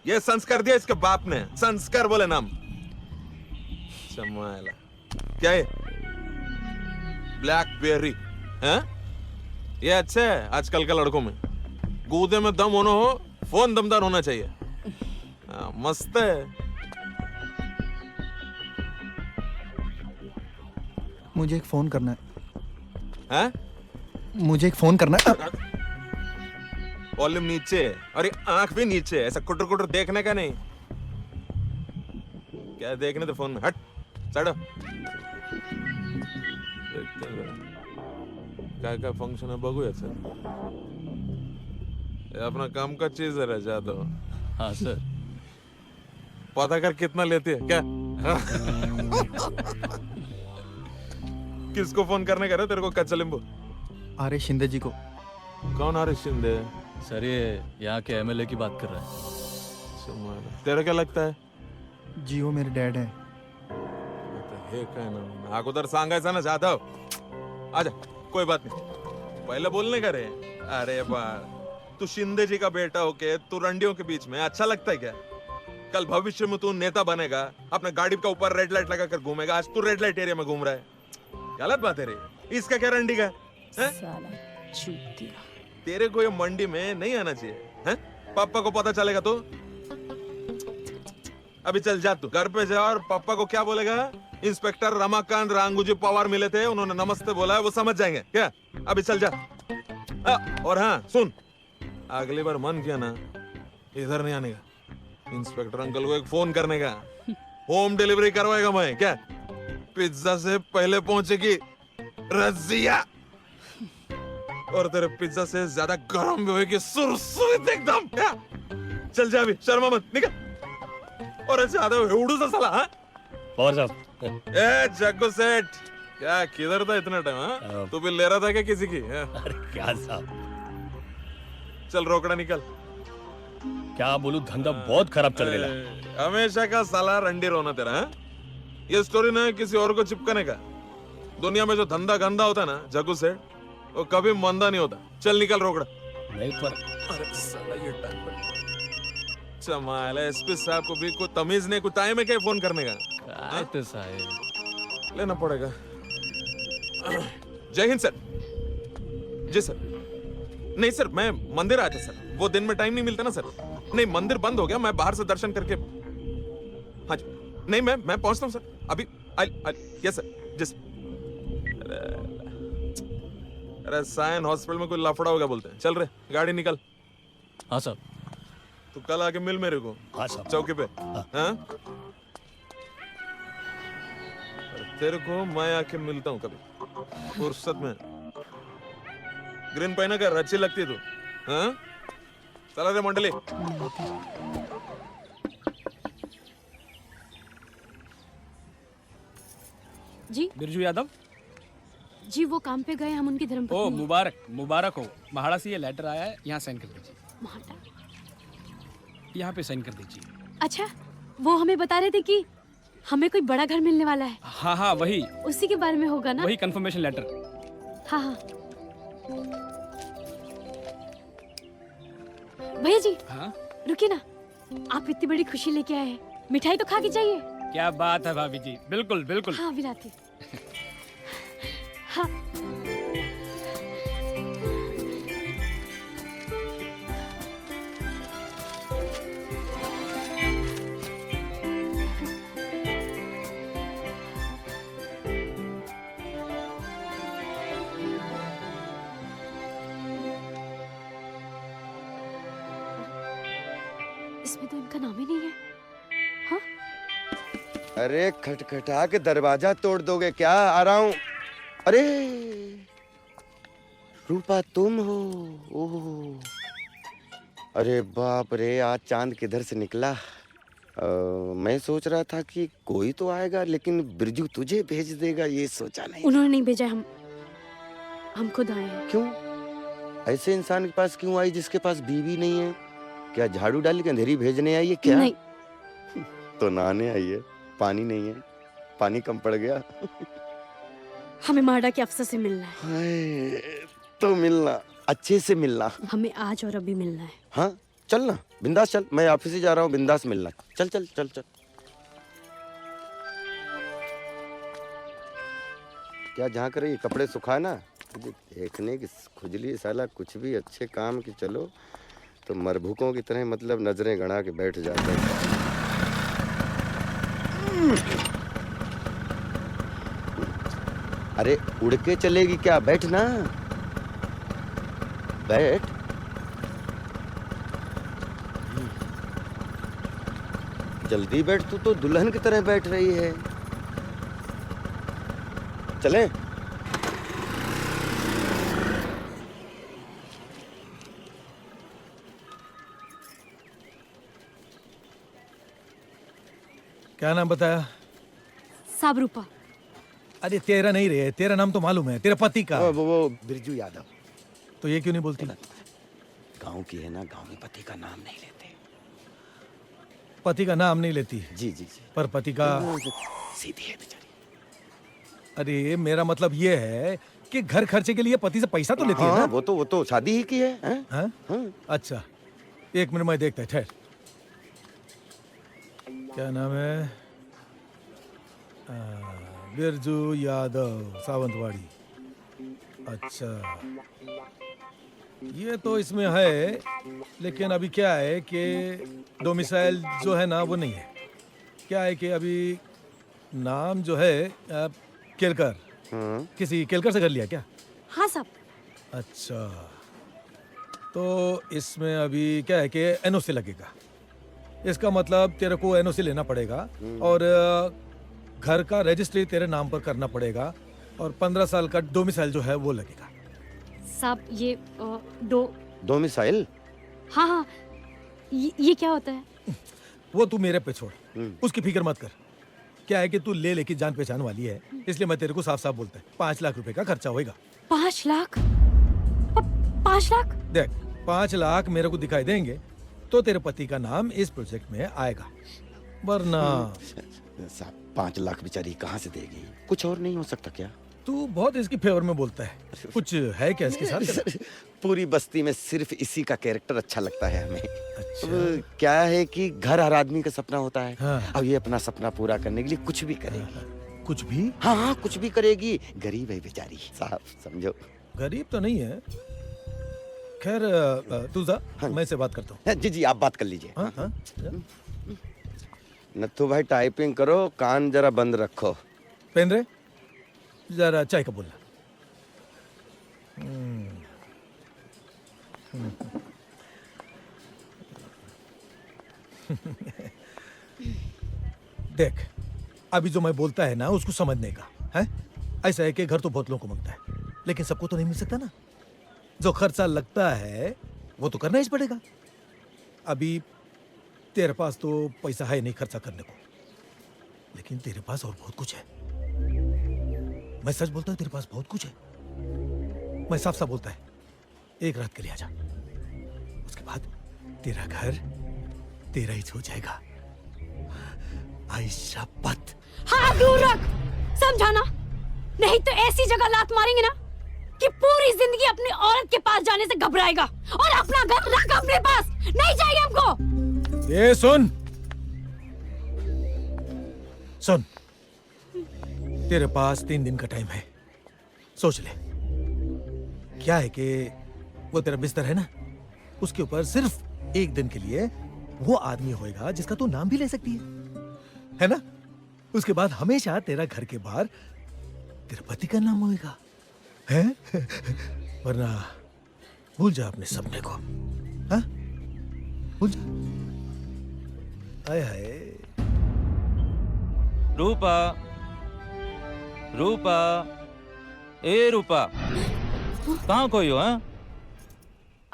ये संस्कार दिया इसके बाप ने, संस्कार बोले नाम। चमाइला क्या है? ब्लैकबेरी है? ये अच्छा है आजकल के लड़कों में। गूदे में दम होना हो, फोन दमदार होना चाहिए। मस्त है। मुझे एक फोन करना है। मुझे एक फोन करना है। वॉल्यूम नीचे और ये आंख भी नीचे, ऐसा कुटर कुटर देखने का नहीं। क्या देखने तो फोन में? हट चढ़ो। क्या फंक्शन है बघूया सर। ये अपना काम का चीज है जादव। हाँ सर। पता कर कितना लेते है क्या? किसको फोन करने का रहा तेरे को? कच्चा लींबू? आर्य शिंदे जी को। कौन आर्य शिंदे? सर ये यहाँ के एमएलए की बात कर रहा है। तेरा क्या लगता है? जी वो मेरे डैड है। हे काय ना अगोदर सांगायचं ना जाधव। आजा, कोई बात नहीं, पहले बोलने का रे। अरे बार, तू शिंदे जी का बेटा होके तू रंडियों के बीच में अच्छा लगता है क्या? कल भविष्य में तू नेता बनेगा, अपने गाड़ी का ऊपर रेड लाइट लगा कर घूमेगा। आज तू रेड लाइट एरिया में घूम रहा है। गलत बात है रे। इसका क्या रंडी का है? तेरे को ये मंडी में नहीं आना चाहिए है? पापा को पता चलेगा तो? अभी चल जा, तू घर पे जा और पापा को क्या बोलेगा? इंस्पेक्टर रमाकांत रांगूजी पवार मिले थे, उन्होंने नमस्ते बोला है, वो समझ जाएंगे क्या? अभी चल जा। और हाँ सुन, अगली बार मन किया ना इधर नहीं आने का, इंस्पेक्टर अंकल को एक फोन करने का। होम डिलीवरी करवाएगा मैं क्या? पिज्जा से पहले पहुंचेगी रजिया, और तेरे पिज्जा से ज्यादा गर्म भी होगी सुरसुरीत एकदम। क्या? चल जा अभी, शर्मा मत, निकल। और ज्यादा उड़ू सा साला। हाँ पवार साहब। ए जग्गू सेठ, क्या किधर था इतना टाइम? हाँ तू भी ले रहा था क्या किसी की? अरे क्या साहब। चल रोकड़ा निकल। क्या बोलूं, धंधा बहुत खराब चल रहा है। हमेशा का साला रंडी रोना तेरा, हाँ? ये स्टोरी ना किसी और को चिपकाने का। दुनिया में जो धंधा गंदा होता है ना जग्गू सेठ, वो कभी मंदा नहीं होता। चल निकल रोकड़ा। नहीं पर अरे साला ये टाइम पर चमाल है। एसपी साहब को भी कोई तमीज नहीं, कोई टाइम है क्या फोन करने का? तो साहब लेना पड़ेगा। जय हिंद सर। जी सर। नहीं सर, मैं मंदिर आया था सर, वो दिन में टाइम नहीं मिलता ना सर। नहीं, मंदिर बंद हो गया, मैं बाहर से दर्शन करके। हाँ जी, नहीं मैं पहुंचता हूँ सर अभी। Yes sir. जी सर। अरे साइन हॉस्पिटल में कोई लफड़ा हो गया बोलते हैं। चल रहे, गाड़ी निकल। हाँ साहब। तू कल आके मिल मेरे को। हाँ साहब। चौकी पे। हाँ, तेरे को मैं आके मिलता हूँ कभी फुर्सत में। ग्रीन पहना कर अच्छी लगती है तू। हाँ, चला रे मंडली। जी बिरजू यादव। जी वो काम पे गए, हम उनकी ओ धर्मपत्नी। मुबारक मुबारक हो। महाड़ा से ये लेटर आया है, यहाँ साइन कर दीजिए। महाटा। यहाँ पे साइन कर दीजिए। अच्छा, वो हमें बता रहे थे कि हमें कोई बड़ा घर मिलने वाला है। हाँ हाँ वही उसी के बारे में होगा ना? वही कंफर्मेशन लेटर। हाँ हाँ। भैया जी। हाँ रुकिए ना, आप इतनी बड़ी खुशी लेके आए हैं, मिठाई तो खा के जाइए। क्या बात है भाभी जी, बिल्कुल बिल्कुल। हाँ विलाती। हाँ इसमें तो इनका नाम ही नहीं है। हाँ? अरे खटखटा के दरवाजा तोड़ दोगे क्या? आ रहा हूँ। अरे रूपा तुम हो? ओह, अरे बाप रे, आज चांद किधर से निकला? मैं सोच रहा था कि कोई तो आएगा, लेकिन बिरजू तुझे भेज देगा ये सोचा नहीं। उन्होंने नहीं भेजा, हम खुद आए हैं। क्यों? ऐसे इंसान के पास क्यों आई जिसके पास बीवी नहीं है? क्या झाड़ू डाल के अंधेरी भेजने आई है क्या? नहीं। तो नहाने आई है। पानी नहीं है, पानी कम पड़ गया। हमें माडा के अफसर से मिलना है। हाय, तो मिलना, अच्छे से मिलना। हमें आज और अभी मिलना है। हाँ चल ना, बिंदास चल। मैं ऑफिस ही जा रहा हूँ, बिंदास मिलना। चल चल चल चल। क्या जहाँ करे ये कपड़े सुखा ना, मुझे देखने की खुजली साला। कुछ भी अच्छे काम की चलो तो मरभुकों की तरह मतलब नजरें गड़ा के बैठ जाते हैं। अरे उड़ के चलेगी क्या? बैठ ना, बैठ। जल्दी बैठ, तू तो दुल्हन की तरह बैठ रही है। चलें? क्या नाम बताया? साबरूपा। अरे तेरा नहीं रे, तेरा नाम तो मालूम है, तेरा पति का। वो बिरजू यादव। तो ये क्यों नहीं बोलती? गांव की है ना, गांव में पति का नाम नहीं लेते। पति का नाम नहीं लेती? जी जी जी। पर पति का सीधी है बेचारी। अरे मेरा मतलब ये है कि घर खर्चे के लिए पति से पैसा तो लेती है ना? वो तो शादी ही की है। हाँ? अच्छा, एक मिनट में देखता है, ठहर। क्या नाम है? बिरजू यादव, सावंतवाड़ी। अच्छा, ये तो इसमें है, लेकिन अभी क्या है कि डोमिसाइल जो है ना वो नहीं है। क्या है कि अभी नाम जो है केलकर। किसी केलकर से कर लिया क्या? हाँ साहब। अच्छा, तो इसमें अभी क्या है कि एनओसी लगेगा। इसका मतलब तेरे को एनओसी लेना पड़ेगा और घर का रजिस्ट्री तेरे नाम पर करना पड़ेगा और 15 साल का डोमिसाइल जो है वो लगेगा। साहब ये डोमिसाइल? हाँ हाँ, ये क्या होता है? वो तू मेरे पे छोड़, उसकी फिक्र मत कर। क्या है कि तू ले लेके जान पहचान वाली है, इसलिए मैं तेरे को साफ साफ बोलता है 5 लाख रुपए का खर्चा होएगा। 5 लाख? 5 लाख? देख, 5 लाख मेरे को दिखाई देंगे तो तेरे पति का नाम इस प्रोजेक्ट में आएगा, वरना साहब 5 लाख बेचारी कहाँ से देगी? कुछ और नहीं हो सकता क्या? तू बहुत इसकी फेवर में बोलता है, कुछ है क्या इसके साथ? पूरी बस्ती में सिर्फ इसी का कैरेक्टर अच्छा लगता है हमें। अब क्या है कि घर हर आदमी का सपना होता है। हाँ। अब ये अपना सपना पूरा करने के लिए कुछ भी करेगी। कुछ भी? हाँ हाँ, कुछ भी करेगी। गरीब है बेचारी साहब, समझो। गरीब तो नहीं है। खैर तू जा, मैं इससे बात करता हूँ। जी जी, आप बात कर लीजिए। हाँ हाँ। नत्थू भाई टाइपिंग करो, कान जरा बंद रखो। पेन रे, जरा चाय का बोलना। देख, अभी जो मैं बोलता है ना उसको समझने का है। ऐसा है कि घर तो बहुत लोगों को मांगता है, लेकिन सबको तो नहीं मिल सकता ना। जो खर्चा लगता है वो तो करना ही पड़ेगा। अभी तेरे पास तो पैसा है नहीं खर्चा करने को, लेकिन तेरे पास और बहुत कुछ है। मैं सच बोलता हूँ, तेरे पास बहुत कुछ है। मैं साफ साफ बोलता है, एक रात के लिए आजा, उसके बाद तेरा घर तेरा ही हो जाएगा। आयशा पत। हाँ दूर रख, समझाना नहीं तो ऐसी जगह लात मारेंगे ना कि पूरी जिंदगी अपनी औरत के पास जाने से घबराएगा। और अपना घर रख अपने पास, नहीं चाहिए हमको। ये सुन सुन, तेरे पास 3 दिन का टाइम है, सोच ले। क्या है कि वो तेरा बिस्तर है ना, उसके ऊपर सिर्फ 1 दिन के लिए वो आदमी होएगा जिसका तू नाम भी ले सकती है ना? उसके बाद हमेशा तेरा घर के बाहर तेरे पति का नाम होएगा, है? वरना भूल जा अपने सपने को, हाँ? भूल जा। हाय हाय। रूपा, रूपा, ए रूपा, कहाँ कोई हो? हैं?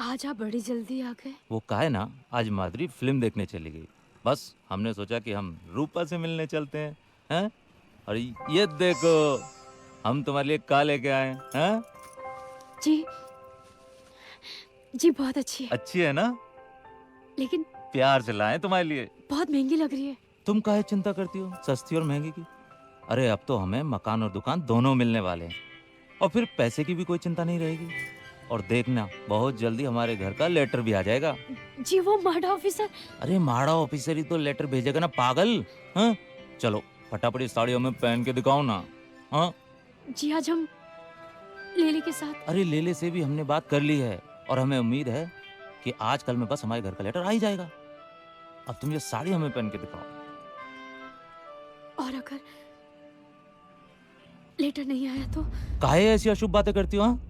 आजा, बड़ी जल्दी आ गए। वो का है ना, आज माधुरी फिल्म देखने चली गई। बस हमने सोचा कि हम रूपा से मिलने चलते हैं, हैं? और ये देखो, हम तुम्हारे लिए का लेके आए हैं। जी जी, बहुत अच्छी है। अच्छी है ना? लेकिन प्यार से लाए तुम्हारे लिए। बहुत महंगी लग रही है। तुम काहे चिंता करती हो सस्ती और महंगी की? अरे अब तो हमें मकान और दुकान दोनों मिलने वाले हैं, और फिर पैसे की भी कोई चिंता नहीं रहेगी। और देखना, बहुत जल्दी हमारे घर का लेटर भी आ जाएगा। जी वो माड़ा ऑफिसर। अरे माड़ा ऑफिसर ही तो लेटर भेजेगा ना पागल। हाँ चलो फटाफट इस साड़ी हमें पहन के दिखाओ ना। हाँ जी, आज हम लेले के साथ। अरे लेले से भी हमने बात कर ली है, और हमें उम्मीद है कि आज कल में बस हमारे घर का लेटर आ ही जाएगा। अब तुम ये साड़ी हमें पहन के दिखाओ। और अगर लेटर नहीं आया तो? काहे ऐसी अशुभ बातें करती हो? हाँ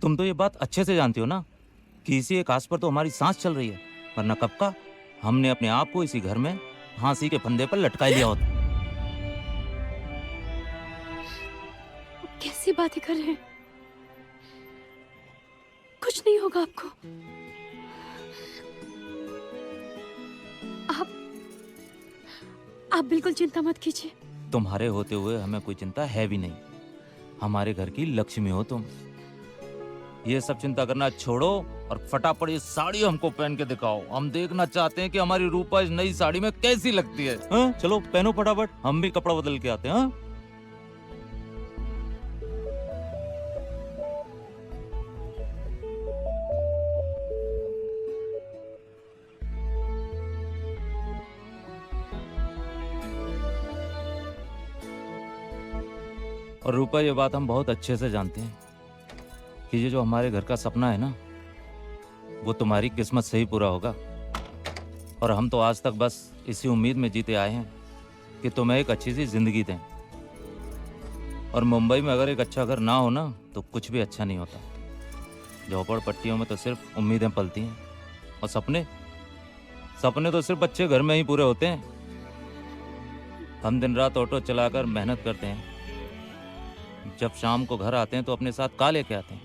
तुम तो ये बात अच्छे से जानती हो ना कि इसी एक आस पर तो हमारी सांस चल रही है, वरना कब का हमने अपने आप को इसी घर में फांसी के फंदे पर लटका लिया होता। कैसी बातें कर रहे हैं? कुछ नहीं होगा आपको। आप बिल्कुल चिंता मत कीजिए। तुम्हारे होते हुए हमें कोई चिंता है भी नहीं। हमारे घर की लक्ष्मी हो तुम। ये सब चिंता करना छोड़ो और फटाफट ये साड़ी हमको पहन के दिखाओ। हम देखना चाहते हैं कि हमारी रूपा इस नई साड़ी में कैसी लगती है। हाँ? चलो पहनो फटाफट, हम भी कपड़ा बदल के आते हैं। हाँ? और रूपा, ये बात हम बहुत अच्छे से जानते हैं कि ये जो हमारे घर का सपना है ना, वो तुम्हारी किस्मत से ही पूरा होगा। और हम तो आज तक बस इसी उम्मीद में जीते आए हैं कि तुम्हें एक अच्छी सी जिंदगी दें। और मुंबई में अगर एक अच्छा घर ना हो ना, तो कुछ भी अच्छा नहीं होता। झोपड़पट्टियों में तो सिर्फ उम्मीदें पलती हैं, और सपने तो सिर्फ अच्छे घर में ही पूरे होते हैं। हम दिन रात ऑटो चलाकर मेहनत करते हैं, जब शाम को घर आते हैं तो अपने साथ का लेके आते हैं?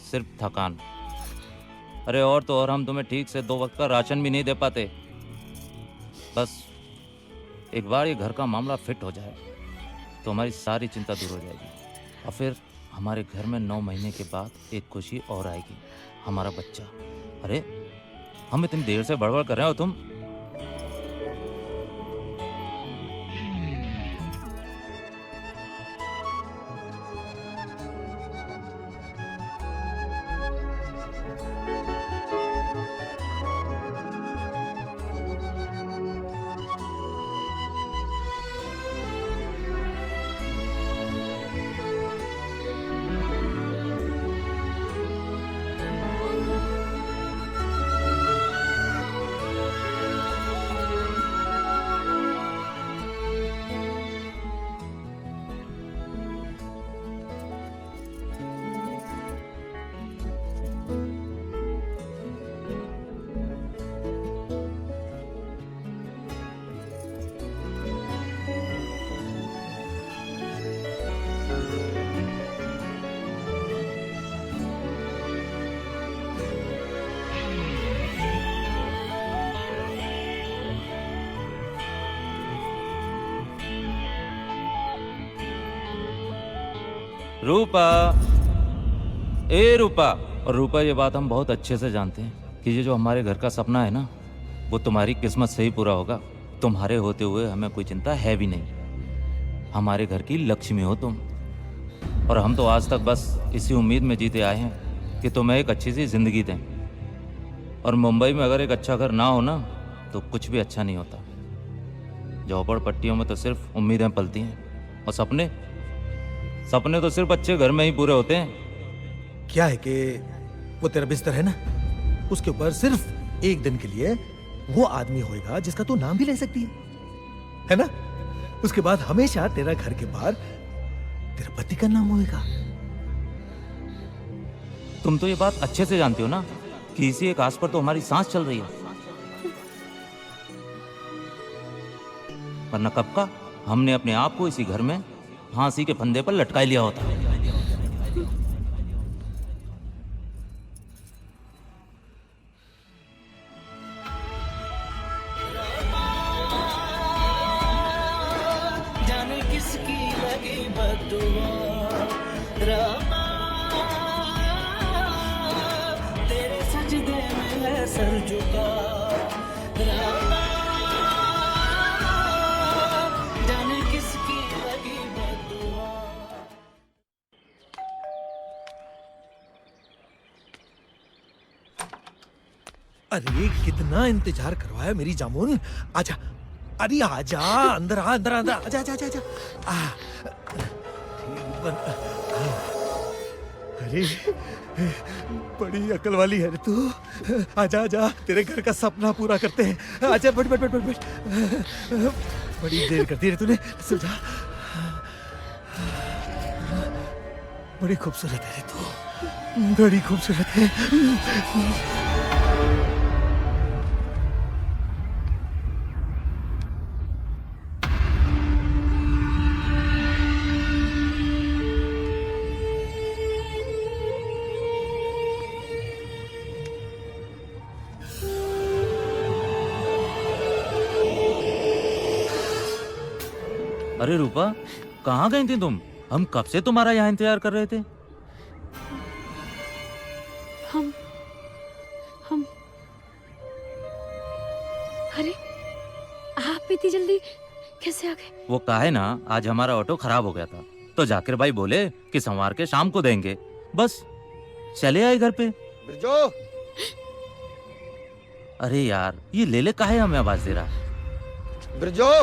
सिर्फ थकान। अरे और तो और, हम तुम्हें ठीक से 2 वक्त का राशन भी नहीं दे पाते। बस एक बार ये घर का मामला फिट हो जाए तो हमारी सारी चिंता दूर हो जाएगी। और फिर हमारे घर में 9 महीने के बाद एक खुशी और आएगी, हमारा बच्चा। अरे हम इतनी देर से बड़बड़ कर रहे हो तुम। रूपा, ए रूपा। और रूपा, ये बात हम बहुत अच्छे से जानते हैं कि ये जो हमारे घर का सपना है ना, वो तुम्हारी किस्मत से ही पूरा होगा। तुम्हारे होते हुए हमें कोई चिंता है भी नहीं। हमारे घर की लक्ष्मी हो तुम। और हम तो आज तक बस इसी उम्मीद में जीते आए हैं कि तुम्हें एक अच्छी सी जिंदगी दें। और मुंबई में अगर एक अच्छा घर ना हो ना, तो कुछ भी अच्छा नहीं होता। झोपड़पट्टियों में तो सिर्फ उम्मीदें पलती हैं, और सपने तो सिर्फ अच्छे घर में ही पूरे होते हैं। क्या है कि वो तेरा बिस्तर है ना, उसके ऊपर सिर्फ एक दिन के लिए वो आदमी होएगा जिसका तू नाम भी ले सकती है ना? उसके बाद हमेशा तेरा घर के बाहर तेरा पति का नाम होएगा। तुम तो ये बात अच्छे से जानती हो ना कि इसी एक आस पर तो हमारी सांस चल रही है। वरना कब का हमने अपने आप को इसी घर में फांसी के फंदे पर लटका लिया होता। जाने किसकी लगी बददुआ, रामा तेरे सजदे में है सर झुका, रामा जाने किसकी लगी बददुआ। अरे कितना इंतजार करवाया मेरी जामुन, आजा। अरे आजा, अंदर आ, अंदर अंदर आजा, आजा, आजा, आजा। अरे बड़ी अकल वाली है रे तू। आजा आजा, तेरे घर का सपना पूरा करते हैं। आजा, बैठ बैठ बैठ बैठ बैठ। बड़ी देर कर दी रे तूने, सो जा। बड़ी खूबसूरत है रे तू, बड़ी खूबसूरत है। अरे रूपा, कहाँ गई थी तुम? हम कब से तुम्हारा यहाँ इंतजार कर रहे थे। हम अरे आप इतनी जल्दी कैसे आ गए? वो काहे ना, आज हमारा ऑटो खराब हो गया था, तो जाकिर भाई बोले कि संवार के शाम को देंगे। बस चले आए घर पे। बिरजू। अरे यार, ये लेले काहे हमें आवाज दे रहा है? बिरजू।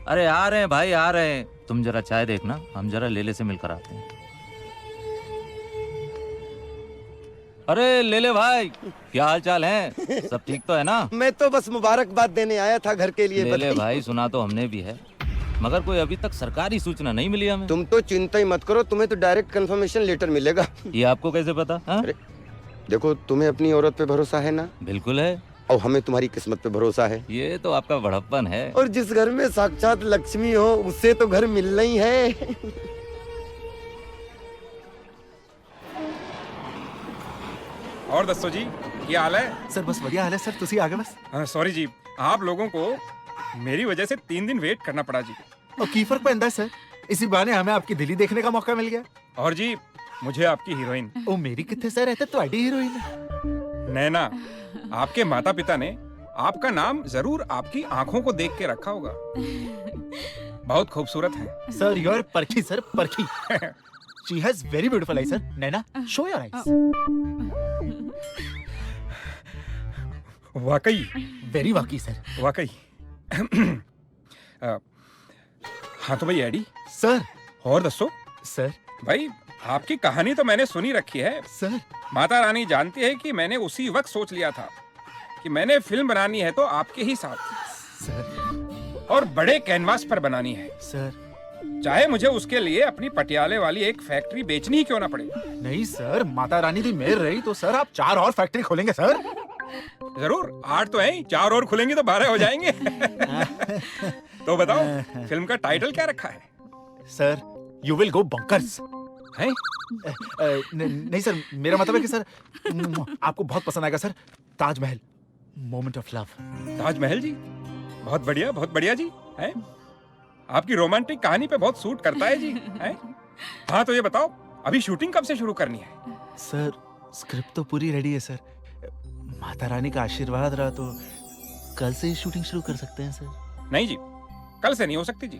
अरे आ रहे हैं भाई, आ रहे हैं। तुम जरा चाय देखना, हम जरा लेले से मिलकर आते हैं। अरे लेले भाई, क्या हाल चाल है? सब ठीक तो है ना? मैं तो बस मुबारकबाद देने आया था घर के लिए। लेले भाई, सुना तो हमने भी है, मगर कोई अभी तक सरकारी सूचना नहीं मिली हमें। तुम तो चिंता ही मत करो, तुम्हें तो डायरेक्ट कंफर्मेशन लेटर मिलेगा। ये आपको कैसे पता? अरे देखो, तुम्हें अपनी औरत पे भरोसा है ना? बिल्कुल है। और हमें तुम्हारी किस्मत पे भरोसा है। ये तो आपका बड़प्पन है। और जिस घर में साक्षात लक्ष्मी हो, उससे तो घर मिलना ही है। और दस्तो जी, क्या हाल है? सर बस बढ़िया हाल है सर, तुसी आ गए बस। सॉरी जी, आप लोगों को मेरी वजह से 3 दिन वेट करना पड़ा जी। और की फर्क पैंदा है सर, इसी बहाने हमें आपकी दिल्ली देखने का मौका मिल गया। और जी, मुझे आपकी हीरोइन। ओ मेरी कितने सर रहते तो आईडी हीरोइन। नैना, आपके माता पिता ने आपका नाम जरूर आपकी आंखों को देख के रखा होगा। बहुत खूबसूरत है सर। यू आर परखी सर, परखी। She has very beautiful I sir. Naina, show your eyes. वाकई वेरी वाकई सर, वाकई। हाँ तो भाई एडी सर। और दसो सर। भाई आपकी कहानी तो मैंने सुनी रखी है सर। माता रानी जानती है कि मैंने उसी वक्त सोच लिया था कि मैंने फिल्म बनानी है तो आपके ही साथ सर। और बड़े कैनवास पर बनानी है सर। चाहे मुझे उसके लिए अपनी पटियाले वाली एक फैक्ट्री बेचनी ही क्यों ना पड़े। नहीं सर, माता रानी की मेहर रही तो सर आप 4 और फैक्ट्री खोलेंगे सर। जरूर, 8 तो है, 4 और खुलेंगे तो 12 हो जाएंगे। तो बताओ फिल्म का टाइटल क्या रखा है? Sir, you will go bunkers. है? नहीं सर, मेरा मतलब है कि सर आपको बहुत पसंद आएगा sir. Taj Mahal, moment of love. Taj Mahal ji, बहुत बढ़िया जी। है? आपकी रोमांटिक कहानी पे बहुत सूट करता है जी। है? हाँ तो ये बताओ अभी शूटिंग कब से शुरू करनी है? सर स्क्रिप्ट तो पूरी रेडी है सर। माता रानी का आशीर्वाद रहा तो कल से ही शूटिंग शुरू कर सकते हैं सर। नहीं जी, कल से नहीं हो सकती जी।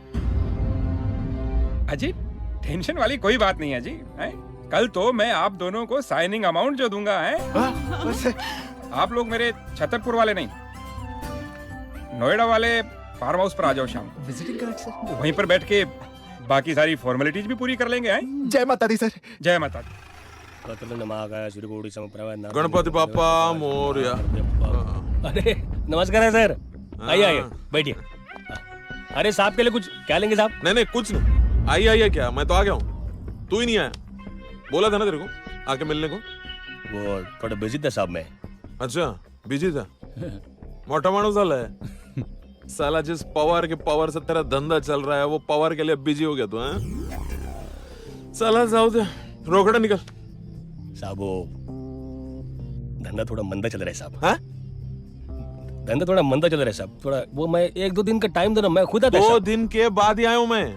अजी टेंशन वाली कोई बात नहीं है जी। है? कल तो मैं आप दोनों को साइनिंग अमाउंट जो दूंगा है, आप लोग मेरे छतरपुर वाले नहीं, नोएडा वाले फार्म हाउस पर आ जाओ शाम। Visiting card sir. वहीं पर बैठ के बाकी सारी फॉर्मेलिटीज भी पूरी कर लेंगे। हैं? जय माता दी सर। जय माता दी। गणपति बाप्पा मोरया। अरे नमस्कार है सर, आइए आइए बैठिए। अरे साहब के लिए कुछ क्या लेंगे साहब? नहीं कुछ नहीं। आइए क्या, मैं तो आ गया हूँ, तू ही नहीं आया। बोला था ना तेरे को आके मिलने को। वो थोड़ा बिजी था साहब मैं। अच्छा बिजी था। मोटा माणूस झालाय साला। जिस पावर के पावर से तेरा धंधा चल रहा है वो पावर के लिए बिजी हो गया तू। साला जाओ दे, रोकड़ा निकल। साहब वो धंधा थोड़ा मंदा चल रहा है साहब। हाँ? धंधा थोड़ा मंदा चल रहा है साहब। थोड़ा वो मैं 1-2 दिन का टाइम देना, मैं खुद आता। 2 दिन के बाद ही आया हूं मैं।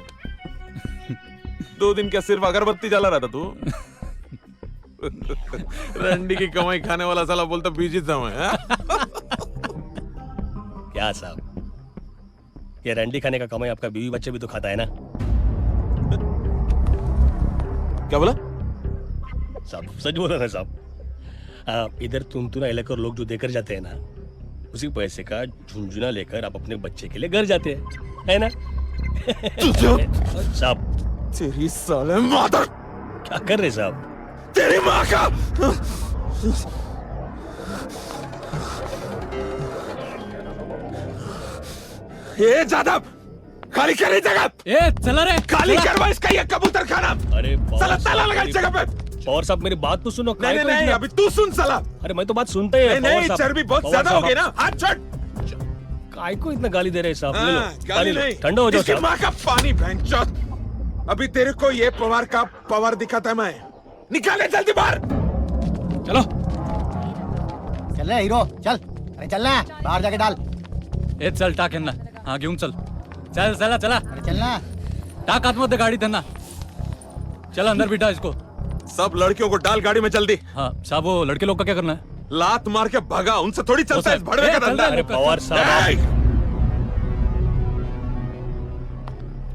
2 दिन क्या सिर्फ अगरबत्ती जला रहा था तू? रंडी की कमाई खाने वाला साला बोलता बिजी था मैं। क्या साहब, ये रंडी खाने का कमाई आपका बीवी बच्चे भी तो खाता है ना? क्या बोला साहब? सच बोला ना साहब। इधर तुमतुना इलाके लोग जो देकर जाते हैं ना, उसी पैसे का झुंझुना लेकर आप अपने बच्चे के लिए घर जाते हैं, है ना? साहब तेरी साले मादर। क्या कर रहे साहब? तेरी माँ का। ये जादव खाली कर रही जगह। ए चला रे, खाली करवा इसका ये कबूतर खाना। अरे साला ताला लगा इस जगह पे। और साहब मेरी बात तो सुनो। नहीं अभी तू सुन साला। अरे मैं तो बात सुनते ही। नहीं चर्बी बहुत ज्यादा हो गई ना। हाथ छोड़। काय को इतना गाली दे रहे साहब? ले लो, गाली नहीं, ठंडा हो जाओ इसकी साहब। माँ का पानी भैंचोद। अभी तेरे को ये पवार का पावर दिखाता है मैं। निकाले जल्दी बाहर। चलो चल रहा हीरो, चल। अरे चलना है, बाहर जाके डाल। ए चल टाक है ना। हाँ घेऊन चल। चल चला चला। अरे चलना। टाक आतमध्ये गाडी त्यांना। चल अंदर बिठा इसको। सब लड़कियों को डाल गाड़ी में जल्दी। हाँ साहब, वो लड़के लोग का क्या करना है? लात मार के भगा, उनसे थोड़ी चलता है इस भड़वे का धंधा। अरे पवार साहब,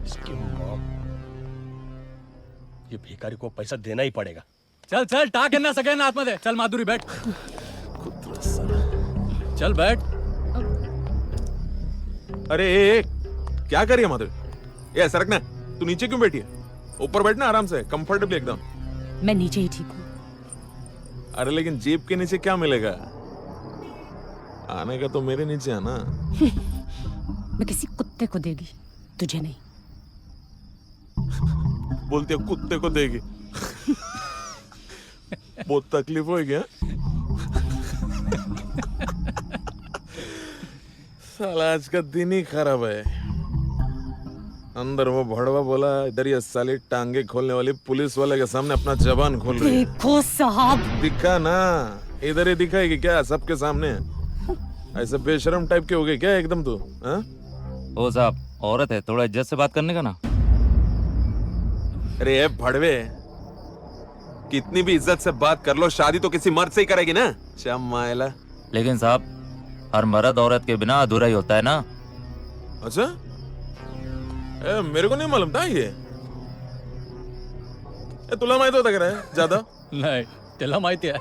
इसकी माँ, ये भिखारी को पैसा देना ही पड़ेगा। चल चल टाक यांना सगळ्यांना आतमध्ये। चल माधुरी बैठ। चल बैठ। अरे क्या करिए माधुरी? ये सरकना, तू नीचे क्यों बैठी है? ऊपर बैठना आराम से, कंफर्टेबली एकदम। मैं नीचे ही ठीक हूँ। अरे लेकिन जीप के नीचे क्या मिलेगा? आने का तो मेरे नीचे है ना। मैं किसी कुत्ते को देगी, तुझे नहीं। बोलते हो कुत्ते को देगी। बहुत तकलीफ हो गया। साला आज का दिन ही खराब है। अंदर वो भड़वा बोला, इधर ये साली टांगे खोलने वाली पुलिस वाले के सामने अपना जबान खोल रही है। देखो साहब, दिखा ना, इधर ही दिखाएगी क्या सबके सामने? ऐसे बेशरम टाइप के हो गए क्या एकदम तू? ओ साहब, औरत है, थोड़ा इज्जत से बात करने का ना। अरे ये भड़वे, कितनी भी इज्जत से बात कर लो, शादी तो किसी मर्द से ही करेगी ना। चमाइला। लेकिन साहब, हर मर्द औरत के बिना अधूरा ही होता है ना। अच्छा, मेरे को नहीं मालूम था ये। तुला माहित होता क्या ज्यादा? नाही, त्याला माहिती आहे.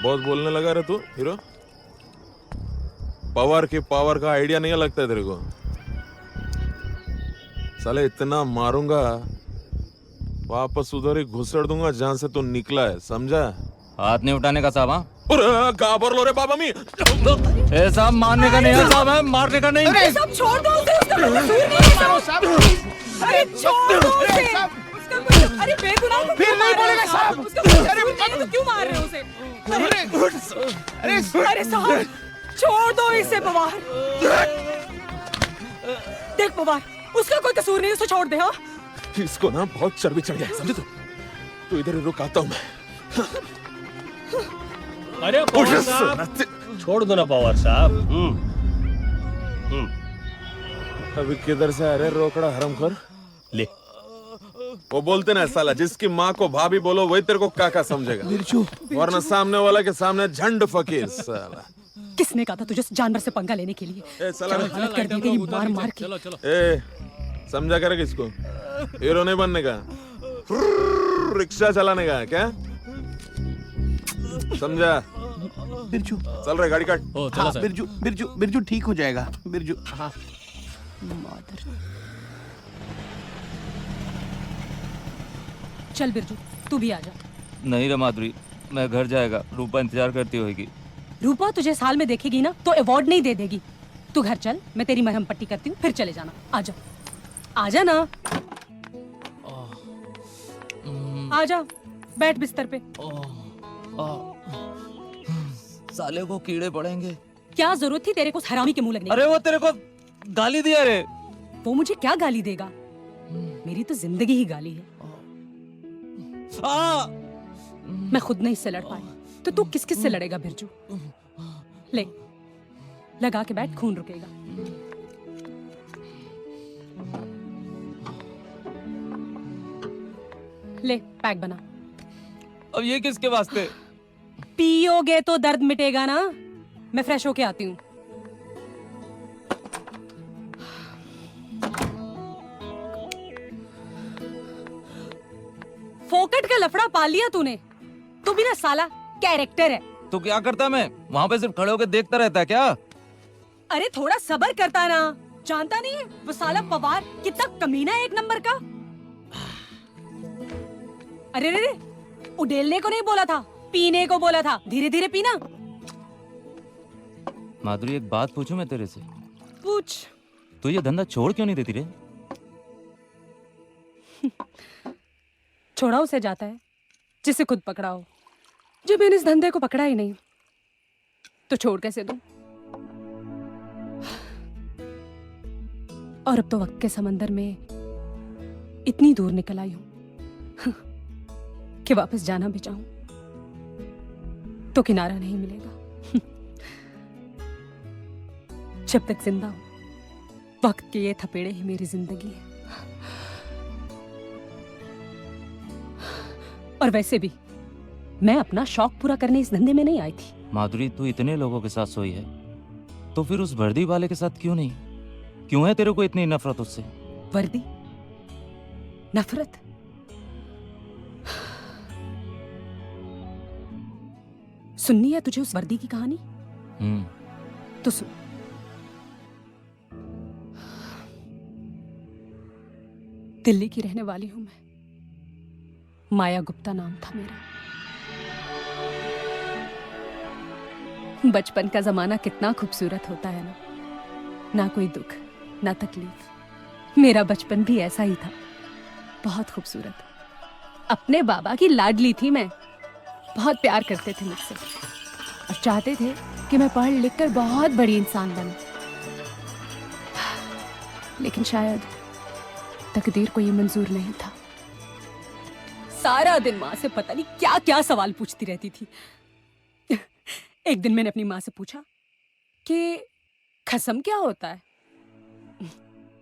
बहुत बोलने लगा रे तू हीरो। पावर की पावर का आइडिया नहीं लगता है तेरे को? साले इतना मारूंगा, वापस उधर ही घुसड़ दूंगा जहां से तू निकला है, समझा? हाथ नहीं उठाने का साहब। हाँ, गाबर लो रे बाबा मी। ए साहब, मारने का नहीं है साहब, है मारने का नहीं। अरे सब छोड़ दो उसे, उसका कोई कसूर नहीं है साहब। अरे छोड़ दो उसे, उसका कोई, अरे बेगुनाह को फिर नहीं बोलेगा साहब। उसका कोई कसूर नहीं है तो क्यों मार रहे हो उसे? अरे साहब, छोड़ दो इसे पवार। देख पवार, उसका कोई कसूर नहीं, उसे छोड़ दे। हाँ, इसको ना बहुत चर्बी चढ़ गया है, समझे? तू इधर ही रुक, आता हूं मैं। अरे पवार साहब, छोड़ दो ना पवार साहब। अभी किधर से आ रहे रोकड़ा हरामखोर? ले, वो बोलते ना साला, जिसकी माँ को भाभी बोलो वही तेरे को काका समझेगा, वरना सामने वाला के सामने झंड फकीर साला। किसने कहा था तुझे जानवर से पंगा लेने के लिए? ए साला, क्या हालत कर दी तेरी मार मार के। ए समझा करेगा इसको, हीरो नहीं बनने का, रिक्शा चलाने का क्या समझा? बिरजू चल रहे, गाड़ी काट। हाँ, बिरजू बिरजू बिरजू ठीक हो जाएगा बिरजू। हाँ चल बिरजू, तू भी आ जा। नहीं रे माधुरी, मैं घर जाएगा, रूपा इंतजार करती होगी। रूपा तुझे साल में देखेगी ना तो अवार्ड नहीं दे देगी। तू घर चल, मैं तेरी मरहम पट्टी करती हूँ, फिर चले जाना। आजा, आजा ना, आजा, बैठ बिस्तर पे। साले को कीड़े पड़ेंगे। क्या जरूरत थी तेरे को हरामी के मुंह लगने की? अरे वो तेरे को गाली दिया रे। वो मुझे क्या गाली देगा? मेरी तो जिंदगी ही गाली है। मैं खुद नहीं इससे लड़ पाई तो तू किस किस से लड़ेगा बिरजू? ले, लगा के बैठ, खून रुकेगा। ले, पैक बना। अब ये किसके वास्ते? पियोगे तो दर्द मिटेगा ना। मैं फ्रेश होके आती हूँ। फोकट का लफड़ा पाल लिया तूने। तू भी ना साला कैरेक्टर है। तो क्या करता मैं वहाँ पे? सिर्फ खड़े होकर देखता रहता क्या? अरे थोड़ा सब्र करता ना। जानता नहीं है वो साला पवार कितना कमीना है, एक नंबर का। अरे रे, उडेलने को नहीं बोला था, पीने को बोला था। धीरे धीरे पीना। माधुरी, एक बात पूछूं मैं तेरे से? पूछ। तू ये धंधा छोड़ क्यों नहीं देती रे? छोड़ा उसे जाता है जिसे खुद पकड़ा हो। जब मैंने इस धंधे को पकड़ा ही नहीं तो छोड़ कैसे दूं? और अब तो वक्त के समंदर में इतनी दूर निकल आई हूं कि वापस जाना भी चाहूं तो किनारा नहीं मिलेगा। जब तक जिंदा हूं वक्त के ये थपेड़े ही मेरी जिंदगी है। और वैसे भी मैं अपना शौक पूरा करने इस धंधे में नहीं आई थी। माधुरी, तू इतने लोगों के साथ सोई है तो फिर उस वर्दी वाले के साथ क्यों नहीं? क्यों है तेरे को इतनी नफरत उससे? वर्दी? नफरत? सुननी है तुझे उस वर्दी की कहानी? तो सुन। दिल्ली की रहने वाली हूं मैं। माया गुप्ता नाम था मेरा। बचपन का जमाना कितना खूबसूरत होता है ना कोई दुख ना तकलीफ। मेरा बचपन भी ऐसा ही था, बहुत खूबसूरत। अपने बाबा की लाडली थी मैं। बहुत प्यार करते थे मुझसे और चाहते थे कि मैं पढ़ लिख कर बहुत बड़ी इंसान बनूं। लेकिन शायद तकदीर को ये मंजूर नहीं था। सारा दिन माँ से पता नहीं क्या क्या सवाल पूछती रहती थी। एक दिन मैंने अपनी माँ से पूछा कि खसम क्या होता है?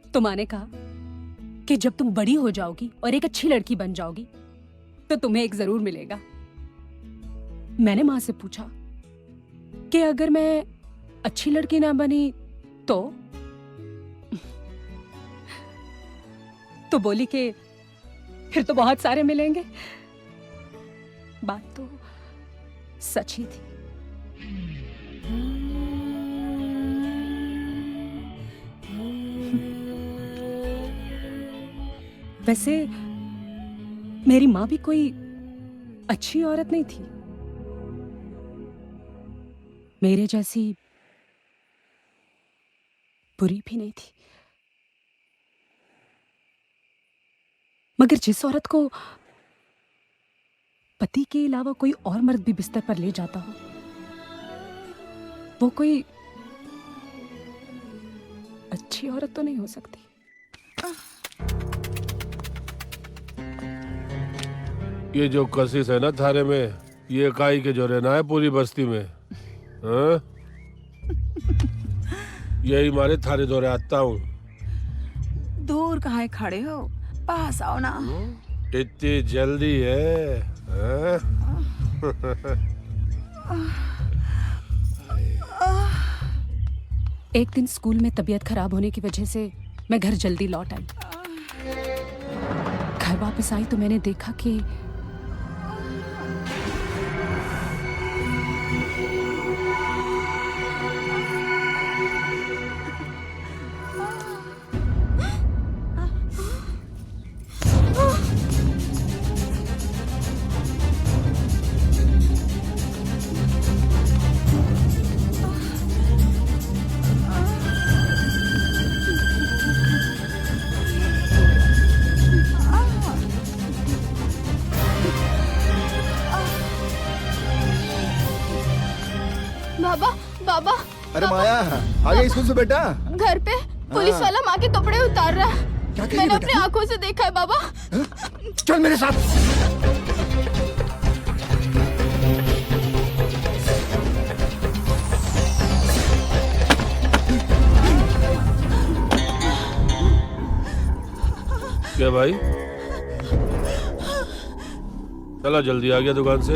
तो माँ ने कहा कि जब तुम बड़ी हो जाओगी और एक अच्छी लड़की बन जाओगी तो तुम्हें एक जरूर मिलेगा। मैंने माँ से पूछा कि अगर मैं अच्छी लड़की ना बनी तो बोली कि फिर तो बहुत सारे मिलेंगे। बात तो सच ही थी। वैसे मेरी माँ भी कोई अच्छी औरत नहीं थी, मेरे जैसी बुरी भी नहीं थी। मगर जिस औरत को पति के अलावा कोई और मर्द भी बिस्तर पर ले जाता हो, वो कोई अच्छी औरत तो नहीं हो सकती। ये जो कशिश है ना थारे में, ये काई के जो रहना है पूरी बस्ती में। हाँ? यही मारे थारे दौरे आता हूँ। दूर कहाँ खड़े हो, पास आओ ना। इतनी जल्दी है? हाँ? एक दिन स्कूल में तबीयत खराब होने की वजह से मैं घर जल्दी लौट आई। घर वापस आई तो मैंने देखा कि बाबा बाबा अरे माया, आ गई स्कूल से बेटा? घर पे पुलिस वाला माँ के कपड़े उतार रहा है। क्या कह रही मैंने बेटा अपनी तू? आंखों से देखा है बाबा। चल मेरे साथ। क्या भाई, चला जल्दी आ गया दुकान से।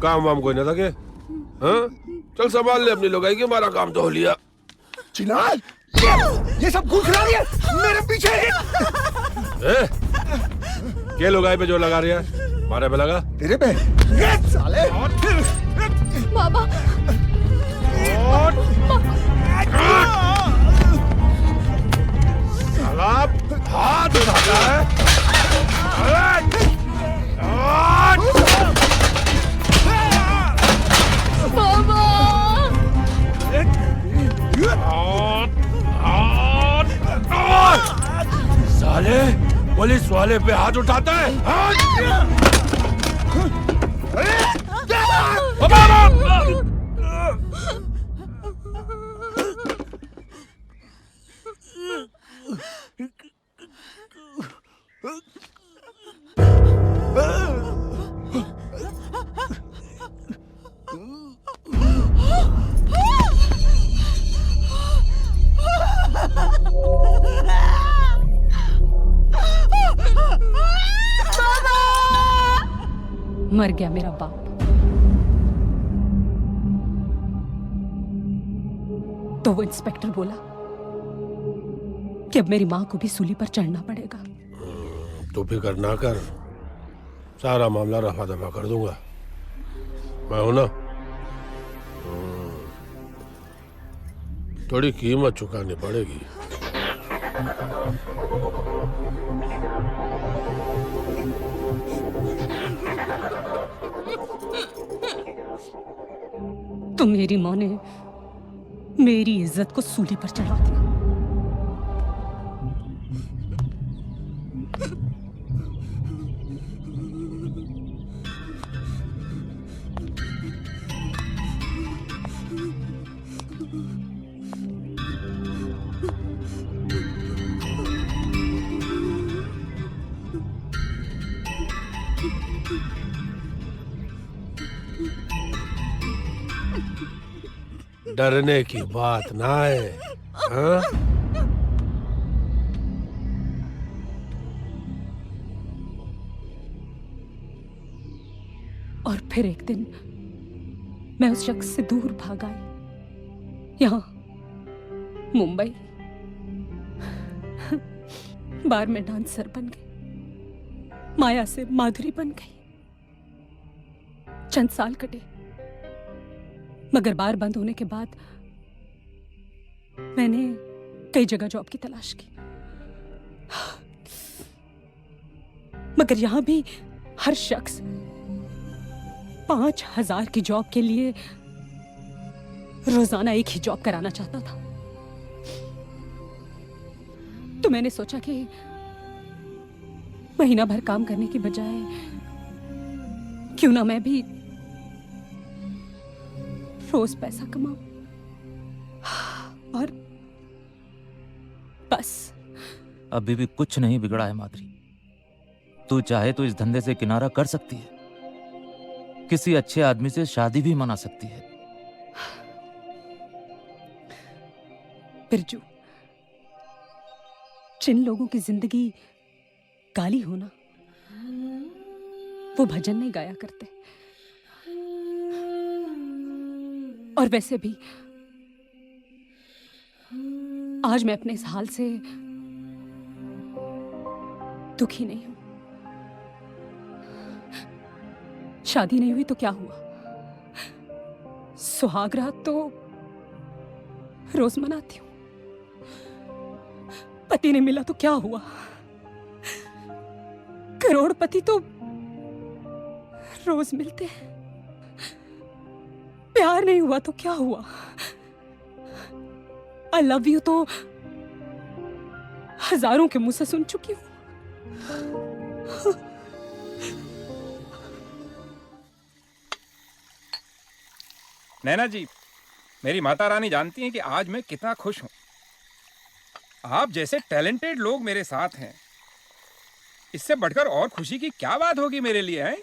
काम वाम कोई ना था के? हाँ? चल संभाल ले अपनी लोगाई की, हमारा काम तो हो लिया। चिनार, ये सब घूस रहा है मेरे पीछे। क्या लोगाई पे जो लगा रही है? मारे पे लगा? तेरे पे? ये साले। बाबा हाथ उठाता है। साले पुलिस वाले पे हाथ उठाता है। मर गया मेरा बाप। तो वो इंस्पेक्टर बोला कि अब मेरी माँ को भी सूली पर चढ़ना पड़ेगा। तो फिक्र ना कर, सारा मामला रफा दफा कर दूंगा। मैं हूं ना। थोड़ी कीमत चुकानी पड़ेगी। तो मेरी माँ ने मेरी इज्जत को सूली पर चढ़ा दिया। डरने की बात ना है। हाँ? और फिर एक दिन मैं उस शख्स से दूर भाग आई, यहाँ मुंबई। बार में डांसर बन गई, माया से माधुरी बन गई। चंद साल कटे, मगर बार बंद होने के बाद मैंने कई जगह जॉब की तलाश की, मगर यहां भी हर शख्स 5,000 की जॉब के लिए रोजाना एक ही जॉब कराना चाहता था। तो मैंने सोचा कि महीना भर काम करने की बजाय क्यों ना मैं भी रोज पैसा कमाऊं, और बस। अभी भी कुछ नहीं बिगड़ा है माधुरी। तू चाहे तो इस धंधे से किनारा कर सकती है, किसी अच्छे आदमी से शादी भी मना सकती है। बिरजू, जिन लोगों की जिंदगी गाली होना, वो भजन नहीं गाया करते। और वैसे भी आज मैं अपने इस हाल से दुखी नहीं हूं। शादी नहीं हुई तो क्या हुआ, सुहाग रात तो रोज मनाती हूं। पति नहीं मिला तो क्या हुआ, करोड़पति तो रोज मिलते हैं। प्यार नहीं हुआ तो क्या हुआ, आई लव यू तो हजारों के मुंह से सुन चुकी हूं। नैना जी, मेरी माता रानी जानती हैं कि आज मैं कितना खुश हूं। आप जैसे टैलेंटेड लोग मेरे साथ हैं, इससे बढ़कर और खुशी की क्या बात होगी मेरे लिए, हैं?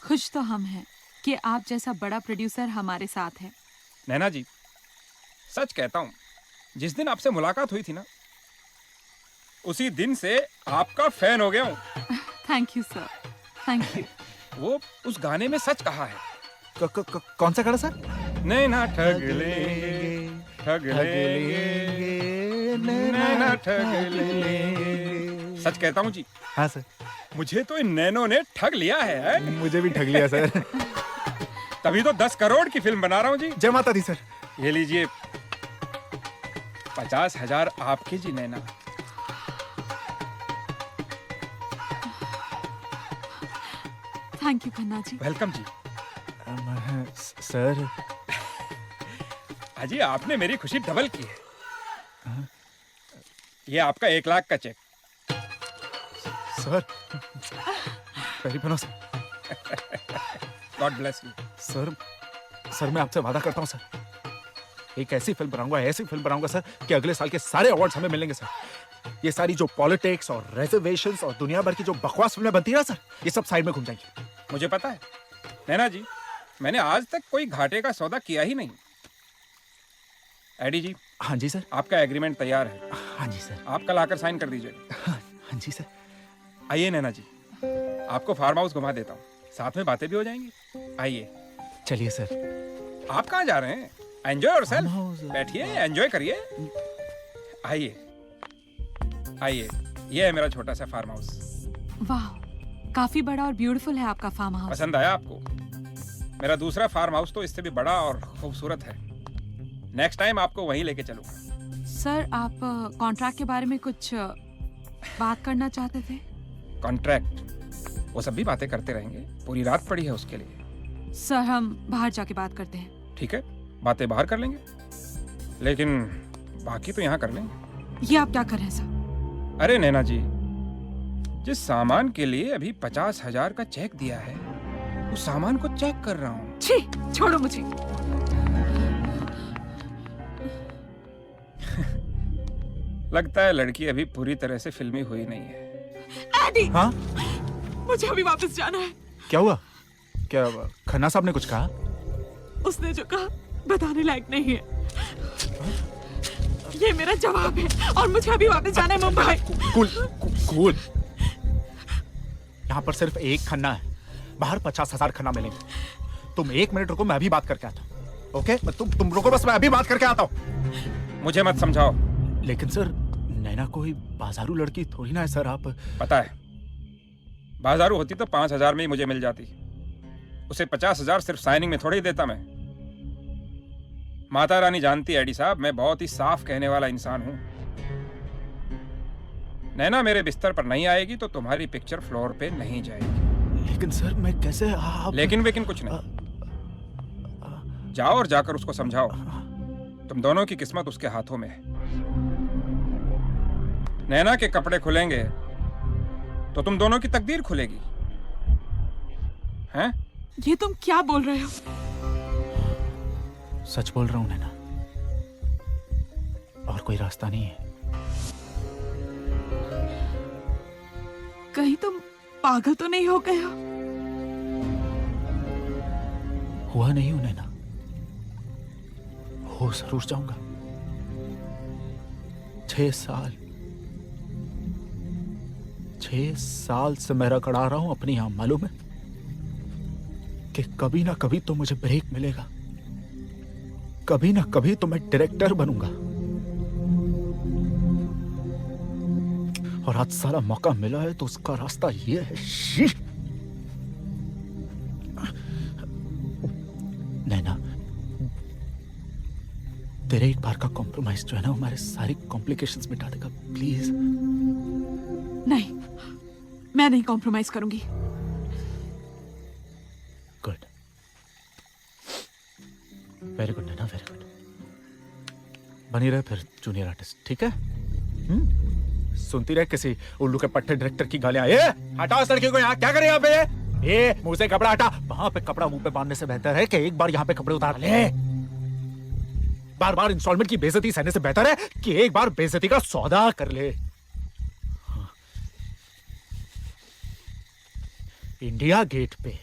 खुश तो हम हैं कि आप जैसा बड़ा प्रोड्यूसर हमारे साथ है। नैना जी, सच कहता हूं, जिस दिन आपसे मुलाकात हुई थी ना, उसी दिन से आपका फैन हो गया हूं। Thank you sir, thank you. वो उस गाने में सच कहा है। कौन सा गाना सर? नैना ठग लेंगे, ठग लेंगे, नैना ठग लेंगे। सच कहता हूँ जी। हाँ सर। मुझे तो इन नैनों ने ठग लिया है। मुझे भी ठग लिया सर। तभी तो 10 करोड़ की फिल्म बना रहा हूँ जी। जय माता दी सर। ये लीजिए 50,000 आपके जी Naina. Thank you Khanna ji. Welcome जी। सर अजी, आपने मेरी खुशी डबल की है। ये आपका 1 लाख का चेक। सर पैरी बनो sir. God bless you. Sir मैं आपसे वादा करता हूँ सर, एक ऐसी फिल्म बनाऊंगा, ऐसी फिल्म बनाऊंगा सर कि अगले साल के सारे अवार्ड्स हमें मिलेंगे सर। ये सारी जो पॉलिटिक्स और रिजर्वेशंस और दुनिया भर की जो बकवास फिल्में बनती है ना सर, ये सब साइड में घूम जाएंगी। मुझे पता है नैना जी, मैंने आज तक कोई घाटे का सौदा किया ही नहीं। एडी जी। हाँ जी सर। आपका एग्रीमेंट तैयार है। हाँ जी सर। आप कल आकर साइन कर दीजिए। हाँ जी सर। आइए नैना जी, आपको फार्म हाउस घुमा देता हूँ, साथ में बातें भी हो जाएंगी। आइए। चलिए सर। आप कहाँ जा रहे हैं? Enjoy yourself. बैठिए, एंजॉय करिए। आइए आइए, ये है मेरा छोटा सा फार्म हाउस। वाह, काफी बड़ा और ब्यूटीफुल है आपका फार्म हाउस। पसंद आया आपको? मेरा दूसरा फार्म हाउस तो इससे भी बड़ा और खूबसूरत है। नेक्स्ट टाइम आपको वहीं लेके चलूंगा। सर, आप कॉन्ट्रैक्ट के बारे में कुछ बात करना चाहते थे? कॉन्ट्रैक्ट? वो सब भी बातें करते रहेंगे, पूरी रात पड़ी है उसके लिए। सर, हम बाहर जाके बात करते हैं। ठीक है, बातें बाहर कर लेंगे, लेकिन बाकी तो यहाँ कर लेंगे। ये आप क्या कर रहे हैं सर? अरे नैना जी, जिस सामान के लिए अभी 50,000 का चेक दिया है, उस सामान को चेक कर रहा हूँ। छी, छोड़ो मुझे। लगता है लड़की अभी पूरी तरह से फिल्मी हुई नहीं है। एडी! हाँ? मुझे अभी वापस जाना है। क्या हुआ? क्या खन्ना साहब ने कुछ कहा? उसने जो कहा बताने लायक नहीं है। ये मेरा जवाब है और मुझे अभी वापस जाना है मुंबई। कूल। यहाँ पर सिर्फ एक खन्ना है, बाहर 50,000 खाना मिलेंगे। तुम 1 मिनट रुको, मैं अभी बात करके आता हूँ। ओके, तुम रुको बस, मैं अभी बात करके आता हूँ। मुझे मत समझाओ। लेकिन सर, नैना कोई बाजारू लड़की थोड़ी ना है सर। आप पता है, बाजारू होती तो 5,000 में ही मुझे मिल जाती। उसे 50,000 सिर्फ साइनिंग में थोड़ी ही देता मैं। माता रानी जानती है एडी साहब, मैं बहुत ही साफ कहने वाला इंसान हूं। नैना मेरे बिस्तर पर नहीं आएगी तो तुम्हारी पिक्चर फ्लोर पे नहीं जाएगी। लेकिन सर, मैं कैसे आप... लेकिन कुछ नहीं। जाओ और जाकर उसको समझाओ तुम दोनों की किस्मत उसके हाथों में है। नैना के कपड़े खुलेंगे तो तुम दोनों की तकदीर खुलेगी। हैं? ये तुम क्या बोल रहे हो? सच बोल रहा हूं नैना, और कोई रास्ता नहीं है। कहीं तुम पागल तो नहीं हो गए हो? हुआ नहीं हूं नैना, हो जरूर जाऊंगा। 6 साल से मैं रगड़ा रहा हूं अपनी यहां, मालूम है कि कभी ना कभी तो मुझे ब्रेक मिलेगा, कभी ना कभी तो मैं डायरेक्टर बनूंगा। और आज सारा मौका मिला है तो उसका रास्ता ये है। नैना, तेरे एक बार का कॉम्प्रोमाइज जो है ना, हमारे सारी कॉम्प्लिकेशंस मिटा देगा, प्लीज। नहीं, मैं नहीं कॉम्प्रोमाइज करूंगी। गुड, वेरी गुड नैना, वेरी गुड। बनी रहे फिर जूनियर आर्टिस्ट, ठीक है? सुनती रहे किसी उल्लू के पट्टे डायरेक्टर की गालियां। ए, हटाओ इस लड़की को, यहाँ क्या करे यहाँ पे? ए, मुंह से कपड़ा हटा। वहां पे कपड़ा मुंह पे बांधने से बेहतर है कि एक बार यहाँ पे कपड़े उतार ले। बार बार इंस्टॉलमेंट की बेइज्जती सहने से बेहतर है कि एक बार बेइज्जती का सौदा कर ले। इंडिया गेट पे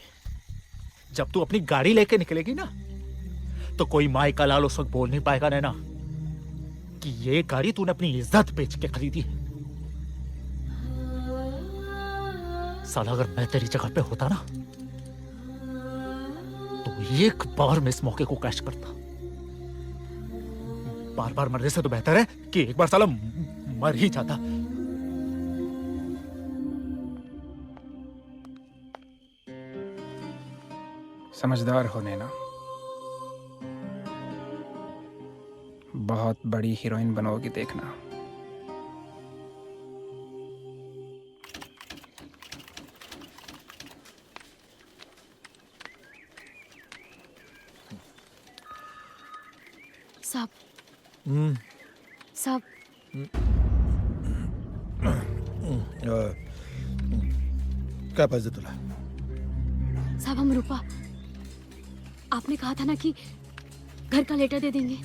जब तू अपनी गाड़ी लेके निकलेगी ना, तो कोई माई का लाल उस वक्त बोल नहीं पाएगा नैना कि ये गाड़ी तूने अपनी इज्जत बेच के खरीदी है। साला, अगर मैं तेरी जगह पे होता ना तो एक बार मैं इस मौके को कैच करता। बार बार मरने से तो बेहतर है कि एक बार साला मर ही जाता। समझदार हो नैना, बहुत बड़ी हीरोइन बनोगी देखना। साहब, साहब, क्या पाहिजे तुला? साहब, हम रूपा, आपने कहा था ना कि घर का लेटर दे देंगे।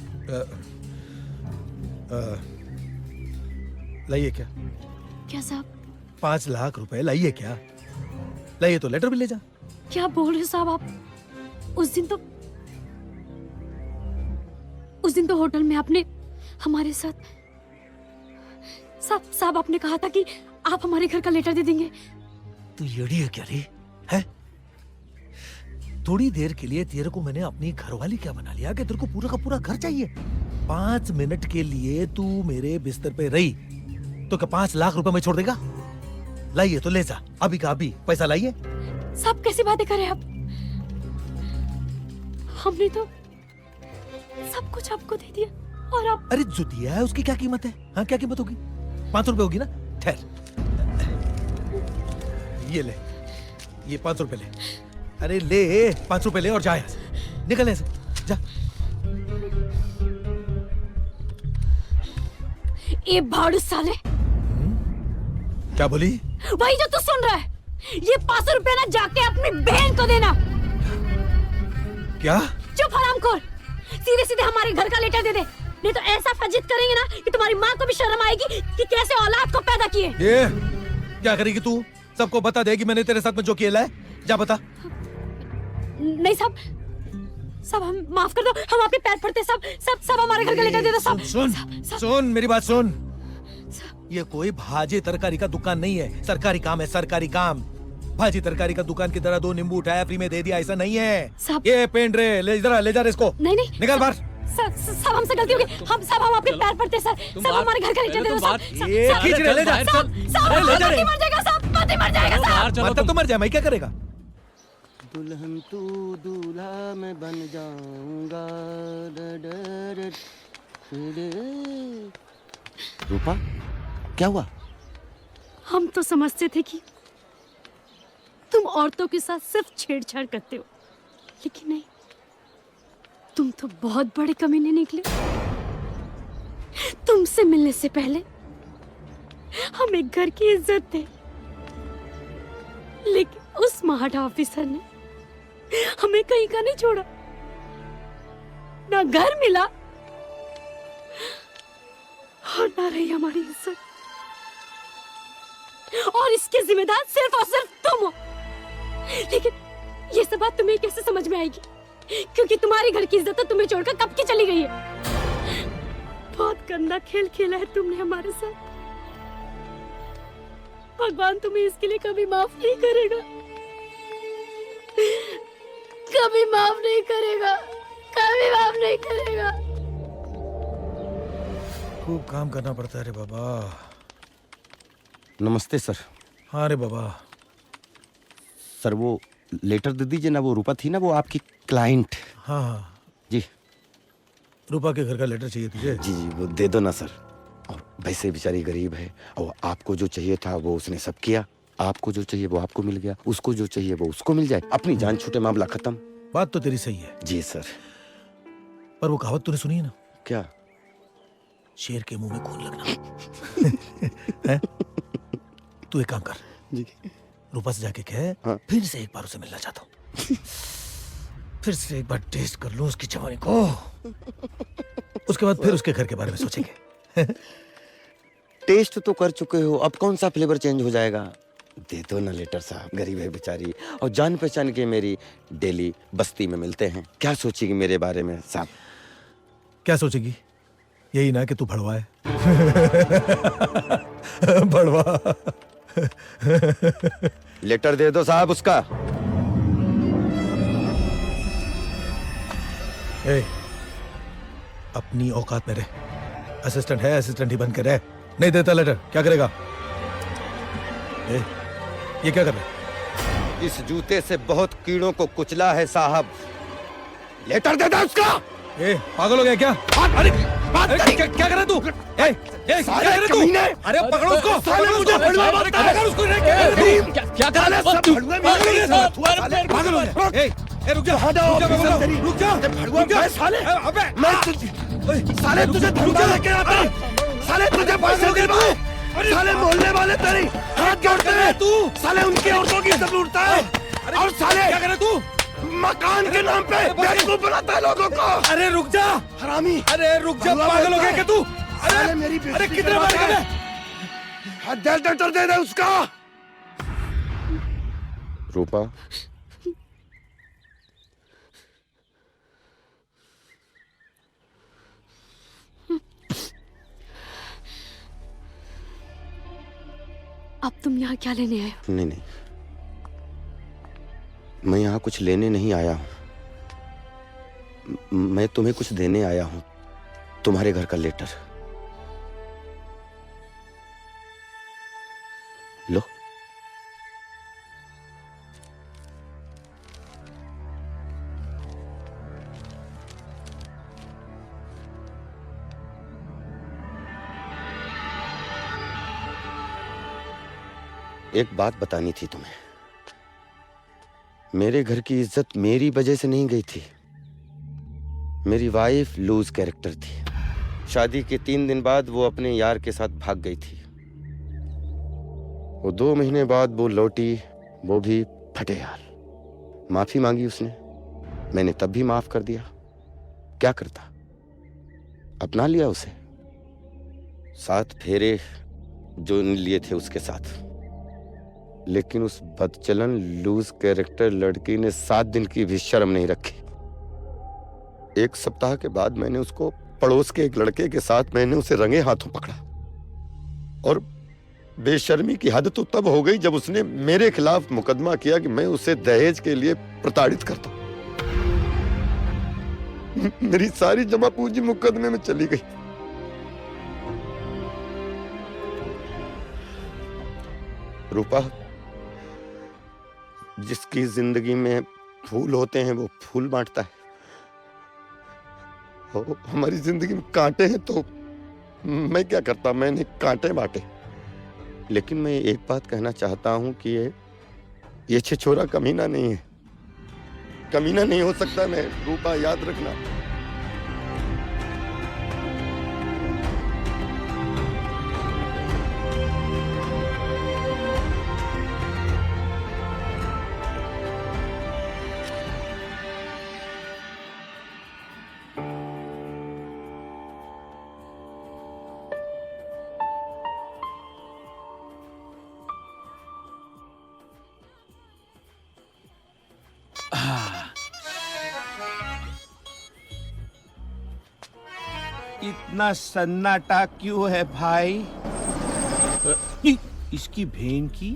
लाइए क्या? क्या साहब? 5 लाख रुपए लाइए क्या? लाइए तो लेटर भी ले जा। क्या बोल रहे साहब आप? उस दिन तो होटल में आपने हमारे साथ साहब आपने कहा था कि आप हमारे घर का लेटर दे देंगे। तू येड़ी है क्या रे? है? थोड़ी देर के लिए तेरे को मैंने अपनी घरवाली क्या बना लिया कि तेरे को पूरा का पूरा घर चाहिए? 5 मिनट के लिए तू मेरे बिस्तर पे रही तो क्या 5 लाख रुपए में छोड़ देगा? लाइए तो ले जा, अभी का अभी पैसा लाइए। साहब, कैसी बातें कर रहे हैं आप? हमने तो सब कुछ आपको दे दिया और आप... अरे जो दिया है उसकी क्या कीमत है? हाँ, क्या कीमत होगी? 500 रुपए होगी ना? ठहर, ये ले, ये 500 रुपए ले। अरे ले, 500 रुपए ले और जा यहाँ से, निकल यहाँ से, जा। ये भाड़ू साले। क्या बोली? वही जो तू सुन रहा है। ये 500 रुपए ना जाके अपनी बहन को देना। क्या? चुप हरामखोर, सीधे सीधे हमारे घर का लेटर दे दे, नहीं तो ऐसा फजित करेंगे ना कि तुम्हारी माँ को भी शर्म आएगी कि कैसे औलाद को पैदा किए। ये क्या करेगी तू? सबको बता देगी मैंने तेरे साथ में जो किया है? जा बता। नहीं साहब, सब हम माफ कर दो, हम आपके पैर पड़ते। सब हमारे घर का लेटर दे दो। सुन मेरी बात सुन। ये कोई भाजी तरकारी का दुकान नहीं है, सरकारी काम है, सरकारी काम। भाजी तरकारी का दुकान की तरह 2 नींबू उठाया फ्री में दे दिया, ऐसा नहीं है। साहब। ये पेन रे, ले जा रहे इसको। नहीं नहीं निकल बाहर। साहब हमसे गलती हो गई, हम आपके पैर पड़ते सर, सब हमारे घर का लेटर दे दो साहब। ये खींच रहे, ले जा। साहब ले जा रे। मर जाएगा साहब, पति मर जाएगा साहब। मतलब तो मर जाए, मैं क्या करेगा? दुल्हन तू दूल्हा मैं बन जाऊंगा। रूपा, क्या हुआ? हम तो समझते थे कि तुम औरतों के साथ सिर्फ छेड़छाड़ करते हो, लेकिन नहीं, तुम तो बहुत बड़े कमीने निकले। तुमसे मिलने से पहले हम एक घर की इज्जत थे, लेकिन उस महाडा ऑफिसर ने हमें कहीं का नहीं छोड़ा, ना घर मिला और ना रही हमारी इज्जत, और इसके जिम्मेदार सिर्फ और सिर्फ तुम हो। लेकिन ये सब बात तुम्हें कैसे समझ में आएगी, क्योंकि तुम्हारी घर की इज्जत तो तुम्हें छोड़कर कब की चली गई है। बहुत गंदा खेल खेला है तुमने हमारे साथ। भगवान तुम्हें इसके लिए कभी माफ नहीं करेगा, कभी माफ नहीं करेगा, कभी माफ नहीं करेगा। खूब काम करना पड़ता है रे बाबा। नमस्ते सर। हाँ रे बाबा। सर वो लेटर दे दीजिए ना, वो रूपा थी ना, वो आपकी क्लाइंट। हाँ हाँ जी। रूपा के घर का लेटर चाहिए तुझे? जी जी, वो दे दो ना सर। और वैसे बेचारी गरीब है, और आपको जो चाहिए था वो उसने सब किया। आपको जो चाहिए वो आपको मिल गया, उसको जो चाहिए वो उसको मिल जाए, अपनी जान छूटे, मामला खत्म। बात तो तेरी सही है। जी सर। पर वो कहावत तूने सुनी है ना? क्या? शेर के मुंह में खून लगना। है? तू एक काम कर जी, रूपा से जाके कह, फिर से एक बार उसे मिलना चाहता हूँ, फिर से एक बार टेस्ट कर लूं उसकी जवानी को, उसके बाद फिर उसके घर के बारे में सोचेंगे। टेस्ट तो कर चुके हो, अब कौन सा फ्लेवर चेंज हो जाएगा? दे दो ना लेटर साहब, गरीब है बेचारी, और जान पहचान के मेरी डेली बस्ती में मिलते हैं। क्या सोचेगी मेरे बारे में साहब? क्या सोचेगी? यही ना कि तू भड़वा है। भड़वा। लेटर दे दो साहब उसका। ए, अपनी औकात में रह। असिस्टेंट है, असिस्टेंट ही बन के रह। नहीं देता लेटर, क्या करेगा? ए, ये क्या कर रहा है? इस जूते से बहुत कीड़ों को कुचला है साहब। लेटर दे दो उसका। ए, पागल हो गया क्या? अरे क्या कर रहा तू? क्या कर रहा तू? अरे पकड़ो उसको, पकड़ो उसको, पकड़ उसको। क्या कर रहा है? पागल हो गया। ए रुक जा, रुक जा साले। अबे साले तुझे धमकी लेके आता, साले तुझे पैसे दे दूं, साले मोहल्ले वाले तेरी हाथ जोड़ते हैं, तू साले उनकी औरतों की इज्जत लूटता है, और साले क्या कर रहा तू? मकान के नाम पे बेवकूफ बनाता है लोगों को। अरे रुक जा हरामी। अरे रुक जा, पागल हो गया क्या तू? अरे मेरी अरे कितने बार कर लेटर दे दे उसका। रूपा, अब तुम यहाँ क्या लेने आए हो? नहीं नहीं, मैं यहाँ कुछ लेने नहीं आया हूँ, मैं तुम्हें कुछ देने आया हूँ। तुम्हारे घर का लेटर लो। एक बात बतानी थी तुम्हें। मेरे घर की इज्जत मेरी वजह से नहीं गई थी। मेरी वाइफ लूज कैरेक्टर थी। शादी के 3 दिन बाद वो अपने यार के साथ भाग गई थी। वो 2 महीने बाद वो लौटी, वो भी फटे हाल। माफी मांगी उसने, मैंने तब भी माफ कर दिया। क्या करता, अपना लिया उसे। 7 फेरे जो लिए थे उसके साथ, लेकिन उस बदचलन लूज कैरेक्टर लड़की ने 7 दिन की भी शर्म नहीं रखी। 1 सप्ताह के बाद मैंने उसको, पड़ोस के एक लड़के के साथ मैंने उसे रंगे हाथों पकड़ा, और बेशर्मी की हद तो तब हो गई जब उसने मेरे खिलाफ मुकदमा किया कि मैं उसे दहेज के लिए प्रताड़ित करता हूं। मेरी सारी जमा पूंजी मुकदमे में चली गई। रूपा, जिसकी जिंदगी में फूल होते हैं वो फूल बांटता है, हमारी जिंदगी में कांटे हैं तो मैं क्या करता, मैंने कांटे बांटे। लेकिन मैं एक बात कहना चाहता हूं कि ये छिछोरा कमीना नहीं है, कमीना नहीं हो सकता मैं। रूपा याद रखना। इतना सन्नाटा क्यों है भाई? इसकी बहन की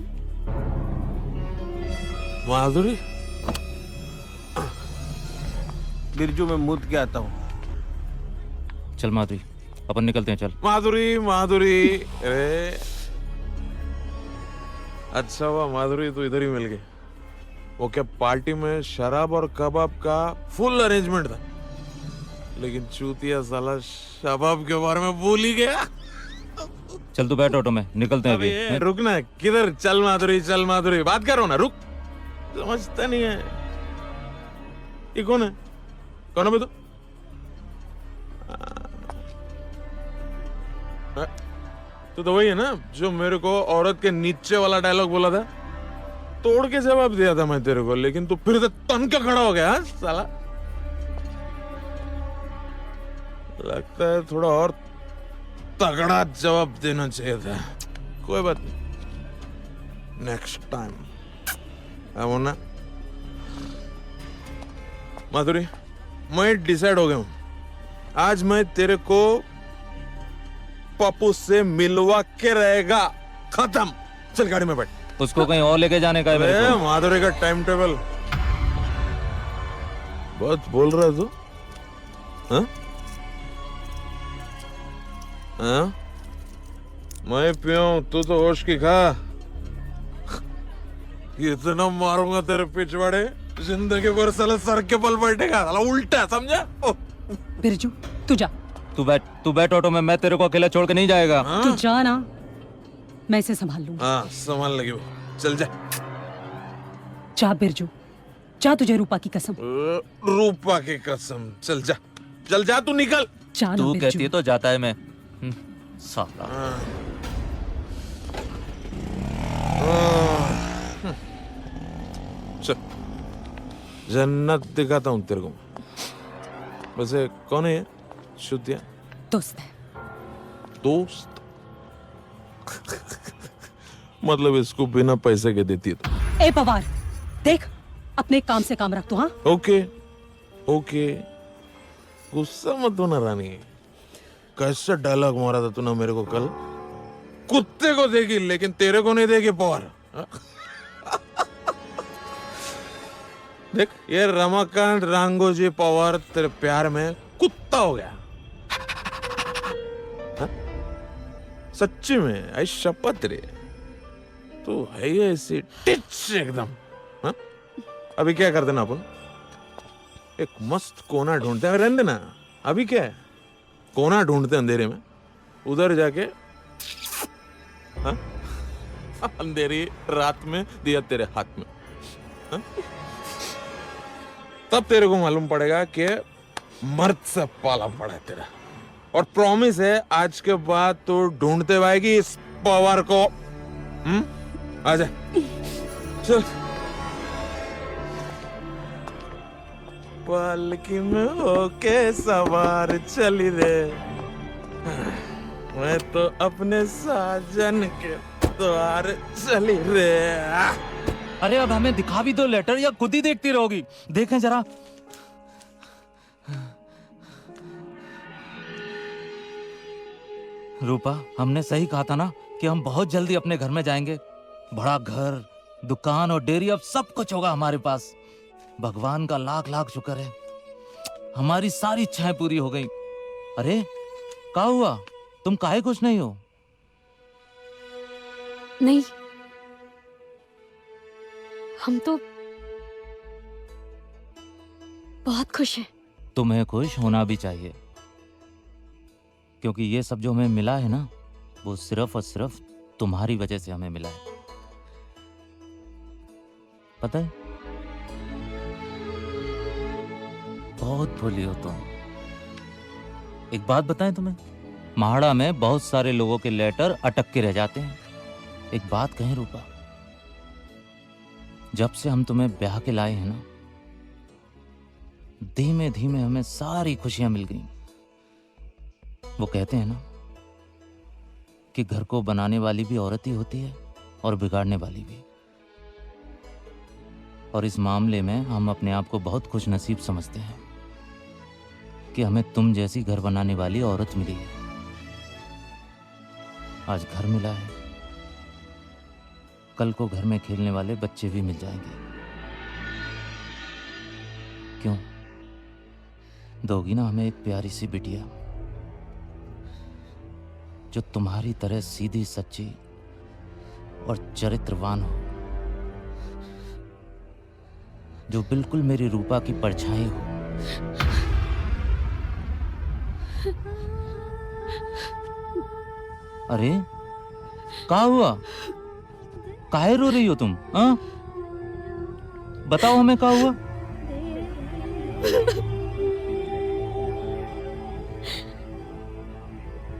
माधुरी। बिरजू में मुद के आता हूँ। चल माधुरी, अपन निकलते हैं, चल। माधुरी माधुरी, अरे अच्छा हुआ माधुरी तू इधर ही मिल गई। वो क्या पार्टी में शराब और कबाब का फुल अरेंजमेंट था, लेकिन चूतिया साला शबाब के बारे में भूल ही गया। चल तू बैठ ऑटो में, निकलते हैं अभी। रुकना किधर? चल माधुरी, चल माधुरी, बात करो ना, रुक। समझता नहीं है। ये कौन है? कौन है बे तू? तू तो वही है ना जो मेरे को औरत के नीचे वाला डायलॉग बोला था? तोड़ के जवाब दिया था मैं तेरे को, लेकिन तू फिर से तन का खड़ा हो गया। हाँ साला, लगता है थोड़ा और तगड़ा जवाब देना चाहिए था। कोई बात नहीं, नेक्स्ट टाइम। अब ना माधुरी, मैं डिसाइड हो गया हूं। आज मैं तेरे को पप्पू से मिलवा के रहेगा। खत्म। चल गाड़ी में बैठ। उसको कहीं और लेके जाने का है मेरे को। माधुरी का टाइम टेबल बहुत बोल रहा है तू। हाँ? हाँ? मैं पियूं, तू तो होश की खा। इतना मारूंगा तेरे पिछवाड़े, जिंदगी भर साला सर के बल बैठेगा। साला उल्टा, समझा? बिरजू तू जा। तू बैठ ऑटो में, मैं तेरे को अकेला छोड़ के नहीं जाएगा। तू जा ना, मैं इसे संभाल लूंगा। हाँ संभाल लगी वो। चल जा। जा बिरजू, जा, तुझे रूपा की कसम। रूपा की कसम। चल जा, चल जा, तू निकल। जा ना तू बिरजू। कहती है तो जाता है मैं। साला। चल, जन्नत दिखाता हूँ तेरे को। वैसे कौन है ये शुद्धिया? दोस्त है। दोस्त? मतलब इसको बिना पैसे के देती है तो? ए पवार, देख अपने काम से काम रख तू। हाँ ओके ओके, गुस्सा मत होना रानी। कैसा डायलॉग मारा था तूने मेरे को कल? कुत्ते को देगी लेकिन तेरे को नहीं देगी पवार। देख, ये रमाकांत रांगोजी पवार तेरे प्यार में कुत्ता हो गया। हा? सच्ची में, आई शपथ रे, तू है ही ऐसी टिच एकदम। हा? अभी क्या करते ना अपन, एक मस्त कोना ढूंढते हैं। रहने देना, अभी क्या है, कोना ढूंढते अंधेरे में, उधर जाके हा? अंधेरी रात में दिया तेरे हाथ में। हा? तब तेरे को मालूम पड़ेगा कि मर्द से पाला पड़ा है तेरा। और प्रॉमिस है आज के बाद तो ढूंढते आएगी इस पवार को। आजा, चल। पालकी में होके सवार चली रे, मैं तो अपने साजन के द्वार चली रे। अरे अब हमें दिखा भी दो लेटर, या खुद ही देखती रहोगी? देखें जरा। रूपा, हमने सही कहा था ना कि हम बहुत जल्दी अपने घर में जाएंगे। बड़ा घर, दुकान और डेयरी, अब सब कुछ होगा हमारे पास। भगवान का लाख लाख शुक्र है, हमारी सारी इच्छाएं पूरी हो गई। अरे क्या हुआ, तुम काहे खुश नहीं हो? नहीं, हम तो बहुत खुश हैं। तुम्हें खुश होना भी चाहिए, क्योंकि ये सब जो हमें मिला है ना, वो सिर्फ और सिर्फ तुम्हारी वजह से हमें मिला है। पता है, बहुत भोली हो तुम। एक बात बताएं तुम्हें, महाड़ा में बहुत सारे लोगों के लेटर अटक के रह जाते हैं। एक बात कहें रूपा, जब से हम तुम्हें ब्याह के लाए हैं ना, धीमे धीमे हमें सारी खुशियां मिल गई। वो कहते हैं ना कि घर को बनाने वाली भी औरत ही होती है और बिगाड़ने वाली भी। और इस मामले में हम अपने आप को बहुत खुश नसीब समझते हैं कि हमें तुम जैसी घर बनाने वाली औरत मिली है। आज घर मिला है, कल को घर में खेलने वाले बच्चे भी मिल जाएंगे। क्यों दोगी ना हमें एक प्यारी सी बिटिया, जो तुम्हारी तरह सीधी सच्ची और चरित्रवान हो, जो बिल्कुल मेरी रूपा की परछाई हो। अरे क्या हुआ, काहे रो रही हो तुम? हाँ बताओ हमें क्या हुआ?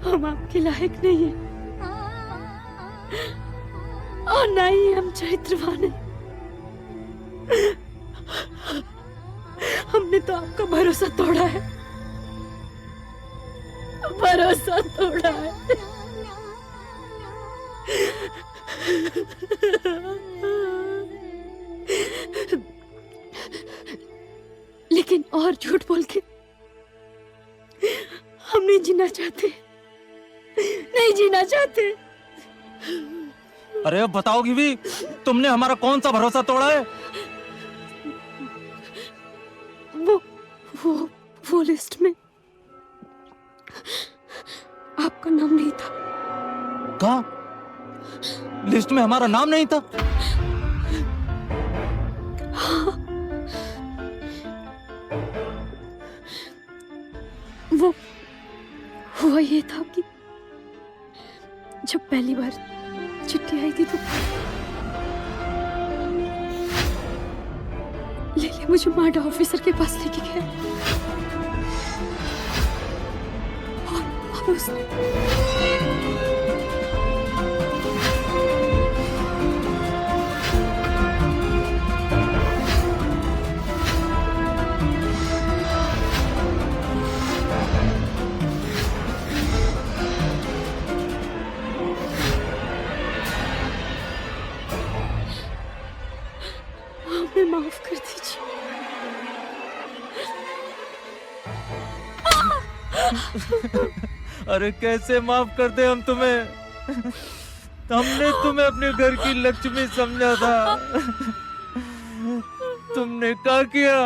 हम आपके लायक नहीं हैं और ना ही हम चरित्रवान हैं। हमने तो आपका भरोसा तोड़ा है, भरोसा तोड़ा है। लेकिन और झूठ बोल के हम नहीं जीना चाहते, नहीं जीना चाहते। अरे अब बताओगी भी, तुमने हमारा कौन सा भरोसा तोड़ा है? वो लिस्ट में आपका नाम नहीं था। कहा? लिस्ट में हमारा नाम नहीं था? हाँ। वो हुआ ये था कि जब पहली बार चिट्ठी आई थी तो लेले मुझे मार्डर ऑफिसर के पास लेके गया और उसने हमें माफ कर दीजिए। अरे कैसे माफ कर दे हम तुम्हें? हमने तुम्हें अपने घर की लक्ष्मी समझा था, तुमने क्या किया?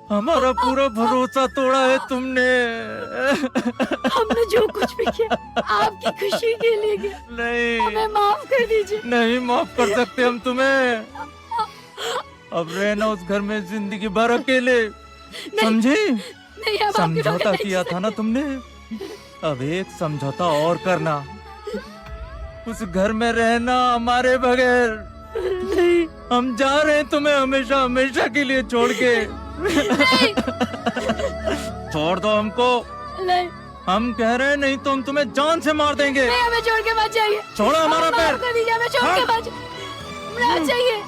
हमारा पूरा भरोसा तोड़ा है तुमने। हमने जो कुछ भी किया आपकी खुशी के लिए किया। नहीं, हमें माफ कर दीजिए। नहीं माफ कर सकते हम तुम्हें। अब रहना उस घर में जिंदगी भर अकेले, समझी? नहीं, हम आपके बगैर समझौता नहीं किया था ना तुमने, अब एक समझौता और करना, उस घर में रहना हमारे बगैर। नहीं, हम जा रहे हैं तुम्हें हमेशा हमेशा के लिए छोड़ के। नहीं। छोड़ दो हमको। नहीं, हम कह रहे हैं, नहीं तो हम तुम्हें जान से मार देंगे। नहीं, हमें छोड़ के मत जाइए। छोड़ो हमारा पैर। माफ कर दीजिए, हमें छोड़ के मत मत जाइए।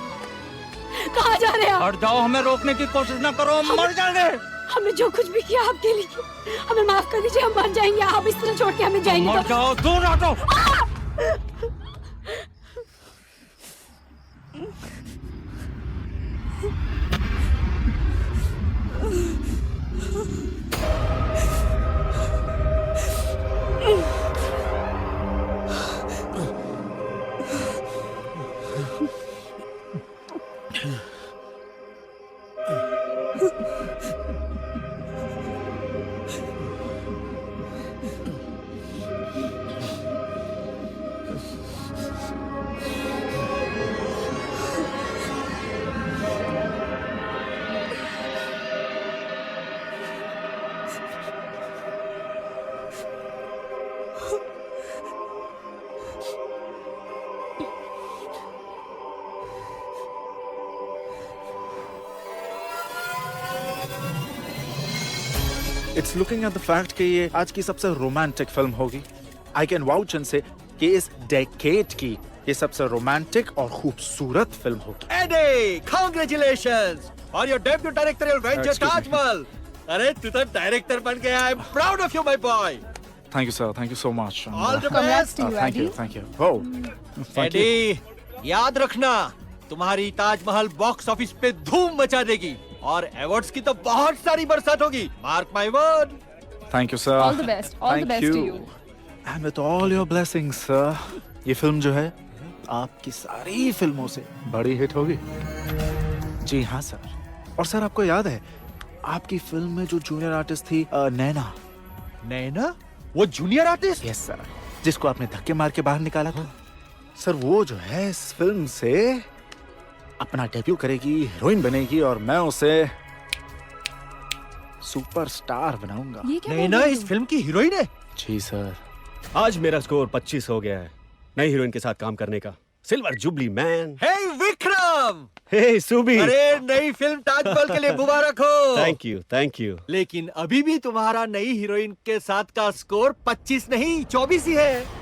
कहाँ जा रहे हैं आप? हट जाओ, हमें रोकने की कोशिश ना करो, हम मर जाएंगे। हमने जो कुछ भी किया आपके लिए किया, हमें माफ कर दीजिए, हम मर जाएंगे। आप इस तरह छोड़ के हमें जाएंगे मर जाओ, दूर हटो। It's looking at the fact कि ये आज की सबसे रोमांटिक फिल्म होगी। आई कैन वाउच एंड से कि इस डेकेड की ये सबसे रोमांटिक और खूबसूरत फिल्म होगी। Eddie, congratulations on your debut directorial venture Excuse me. Taj Mahal. अरे तू तो डायरेक्टर बन गया। I am proud of you my boy. Thank you sir, thank you so much. All the best to you, thank you, Eddie. Thank you. Oh, thank you. Eddie, याद रखना तुम्हारी Taj Mahal box office पे धूम मचा देगी और अवार्ड्स की तो बहुत सारी बरसात होगी। Mark my word. Thank you sir. All the best. All the best to you. And with all your blessings sir, ये फिल्म जो है आपकी सारी फिल्मों से बड़ी हिट होगी। जी हाँ सर। और सर आपको याद है आपकी फिल्म में जो जूनियर आर्टिस्ट थी नैना? नैना? वो जूनियर आर्टिस्ट? यस सर, जिसको आपने धक्के मार के बाहर निकाला था। सर वो जो है इस फिल्म से अपना डेब्यू करेगी, हीरोइन बनेगी और मैं उसे सुपरस्टार बनाऊंगा। नैना इस फिल्म की हीरोइन है? जी सर। आज मेरा स्कोर 25 हो गया है नई हीरोइन के साथ काम करने का। Silver jubilee man. Hey Vikram! Hey Subi. अरे नई फिल्म ताजमहल के लिए मुबारक हो। Thank you, thank you. लेकिन अभी भी तुम्हारा नई हीरोइन के साथ का स्कोर 25 नहीं 24 ही है।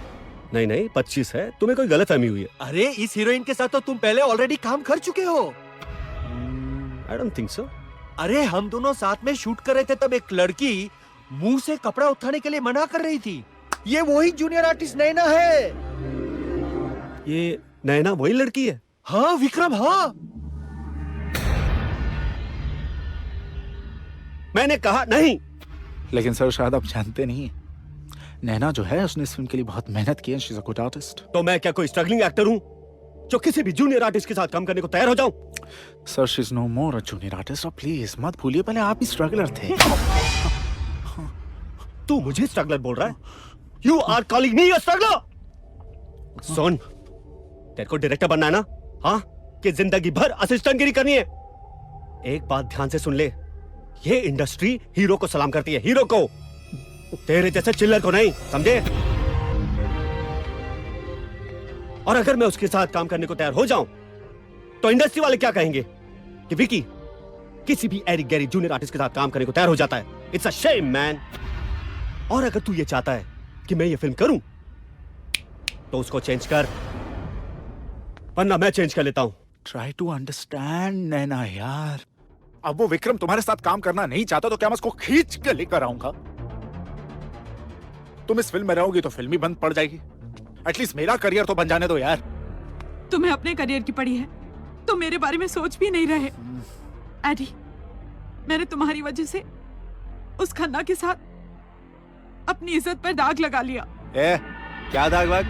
नहीं नहीं 25 है, तुम्हें कोई गलतफहमी हुई है। अरे इस हीरोइन के साथ तो तुम पहले ऑलरेडी काम कर चुके हो। I don't think so. अरे हम दोनों साथ में शूट कर रहे थे तब एक लड़की मुंह से कपड़ा उठाने के लिए मना कर रही थी। ये वही जूनियर आर्टिस्ट नैना है। ये नैना वही लड़की है? हाँ विक्रम, हाँ। मैंने कहा नहीं। लेकिन सर शायद आप जानते नहीं, नैना जो है उसने इस फिल्म के लिए बहुत मेहनत की है। She is a good artist. तो मैं क्या कोई स्ट्रगलिंग एक्टर हूँ जो किसी भी जूनियर आर्टिस्ट के साथ काम करने को तैयार हो जाऊं? Sir she is no more a junior artist. और प्लीज मत भूलिए पहले आप ही स्ट्रगलर थे। तू मुझे स्ट्रगलर बोल रहा है? You are calling me a struggler? सुन, तेरे को डायरेक्टर बनना है ना? हाँ, कि जिंदगी भर असिस्टेंटगिरी करनी है? एक बात ध्यान से सुन ले, ये इंडस्ट्री हीरो को सलाम करती है, हीरो को, तेरे जैसे चिल्लर को नहीं, समझे? और अगर मैं उसके साथ काम करने को तैयार हो जाऊं तो इंडस्ट्री वाले क्या कहेंगे कि विकी किसी भी एरिक गैरी जूनियर आर्टिस्ट के साथ काम करने को तैयार हो जाता है। It's a shame man. और अगर तू ये चाहता है कि मैं ये फिल्म करूं तो उसको चेंज कर, वरना मैं चेंज कर लेता हूं। ट्राई टू अंडरस्टैंड नैना यार। अब वो विक्रम तुम्हारे साथ काम करना नहीं चाहता तो क्या मैं उसको खींच के लेकर आऊंगा? तुम इस फिल्म में रहोगी तो फिल्म ही बंद पड़ जाएगी। एटलीस्ट मेरा करियर तो बन जाने दो यार। तुम्हें अपने करियर की पड़ी है, तुम मेरे बारे में सोच भी नहीं रहे। एडी, मैंने तुम्हारी वजह से उस खन्ना के साथ अपनी इज्जत पर दाग लगा लिया। क्या दाग वाग?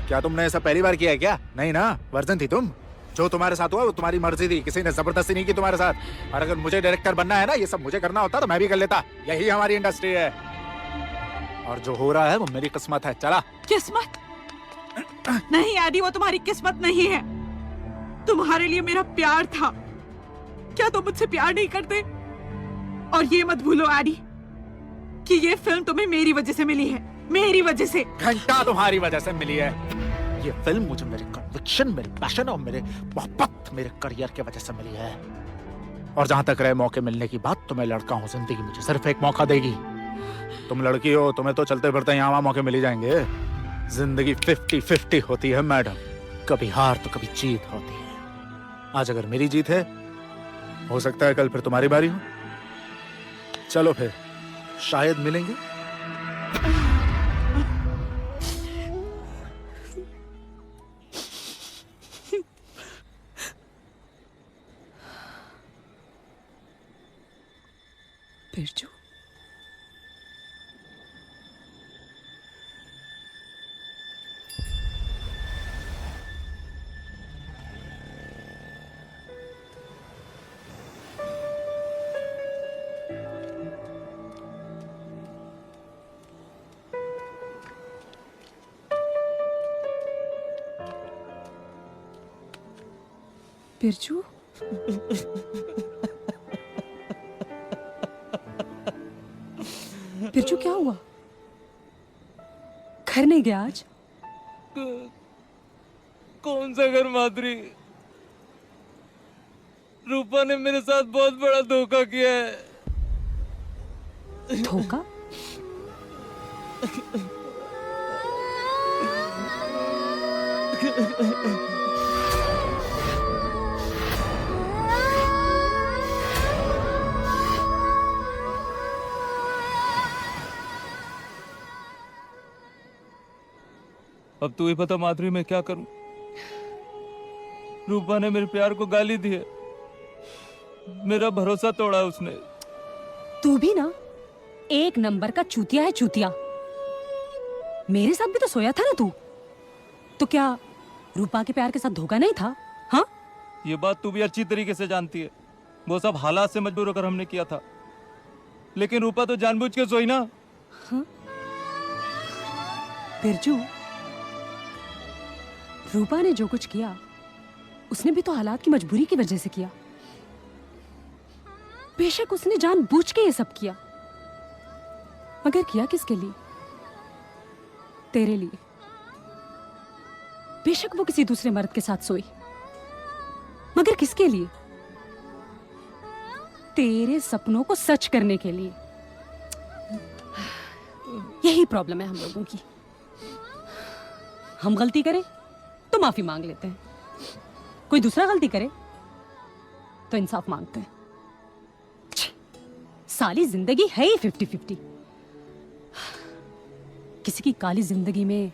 क्या तुमने ऐसा पहली बार किया है क्या? नहीं ना, वर्जन थी तुम। जो तुम्हारे साथ हुआ वो तुम्हारी मर्जी थी, किसी ने जबरदस्ती नहीं की तुम्हारे साथ। और अगर मुझे डायरेक्टर बनना है ना, ये सब मुझे करना होता तो मैं भी कर लेता। यही हमारी इंडस्ट्री है और जो हो रहा है वो मेरी किस्मत है। चला। किस्मत नहीं एडी, वो तुम्हारी किस्मत नहीं है। तुम्हारे लिए मेरा प्यार था। क्या तुम मुझसे प्यार नहीं करते? और ये मत भूलो एडी कि ये फिल्म तुम्हें मेरी वजह से मिली है, मेरी वजह से। घंटा तुम्हारी वजह से मिली है। ये फिल्म मुझे मेरे कन्विक्शन, मेरे पैशन और मेरे मोहब्बत, मेरे करियर की वजह से मिली है। और जहां तक रहे मौके मिलने की बात, तो मैं लड़का हूं, जिंदगी मुझे सिर्फ एक मौका देगी। तुम लड़की हो, तुम्हें तो चलते फिरते यहाँ वहां मौके मिल ही जाएंगे। जिंदगी 50-50 होती है मैडम, कभी हार तो कभी जीत होती है। आज अगर मेरी जीत है, हो सकता है कल फिर तुम्हारी बारी हो। चलो फिर शायद मिलेंगे। बिरजू, बिरजू बिरजू क्या हुआ? घर नहीं गया आज? कौन सा घर माधुरी? रूपा ने मेरे साथ बहुत बड़ा धोखा किया है। धोखा? अब तू ही बता माधुरी, मैं क्या करूं? रूपा ने मेरे प्यार को गाली दी है, मेरा भरोसा तोड़ा उसने। तू भी ना एक नंबर का चूतिया है, चूतिया। मेरे साथ भी तो सोया था ना तू, तो क्या रूपा के प्यार के साथ धोखा नहीं था? हाँ, ये बात तू भी अच्छी तरीके से जानती है। वो सब हालात से मजबूर होकर हमने किया था, लेकिन रूपा तो जानबूझ के सोई ना। हाँ? बिरजू, रूपा ने जो कुछ किया उसने भी तो हालात की मजबूरी की वजह से किया। बेशक उसने जानबूझ के ये सब किया, मगर किया किसके लिए? तेरे लिए। बेशक वो किसी दूसरे मर्द के साथ सोई, मगर किसके लिए? तेरे सपनों को सच करने के लिए। यही प्रॉब्लम है हम लोगों की। हम गलती करें तो माफी मांग लेते हैं, कोई दूसरा गलती करे तो इंसाफ मांगते हैं। साली जिंदगी है ही 50-50। किसी की काली जिंदगी में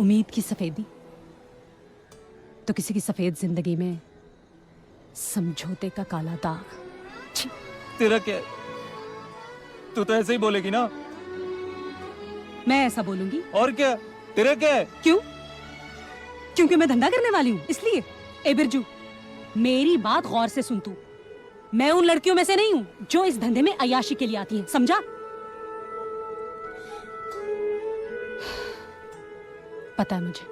उम्मीद की सफेदी, तो किसी की सफेद जिंदगी में समझौते का काला दाग। तेरा क्या? तू तो ऐसे ही बोलेगी ना? मैं ऐसा बोलूंगी? और क्या? तेरा क्या है? क्यों? क्योंकि मैं धंधा करने वाली हूं, इसलिए। ए बिरजू, मेरी बात गौर से सुन तू। मैं उन लड़कियों में से नहीं हूं जो इस धंधे में अय्याशी के लिए आती हैं, समझा? पता है मुझे,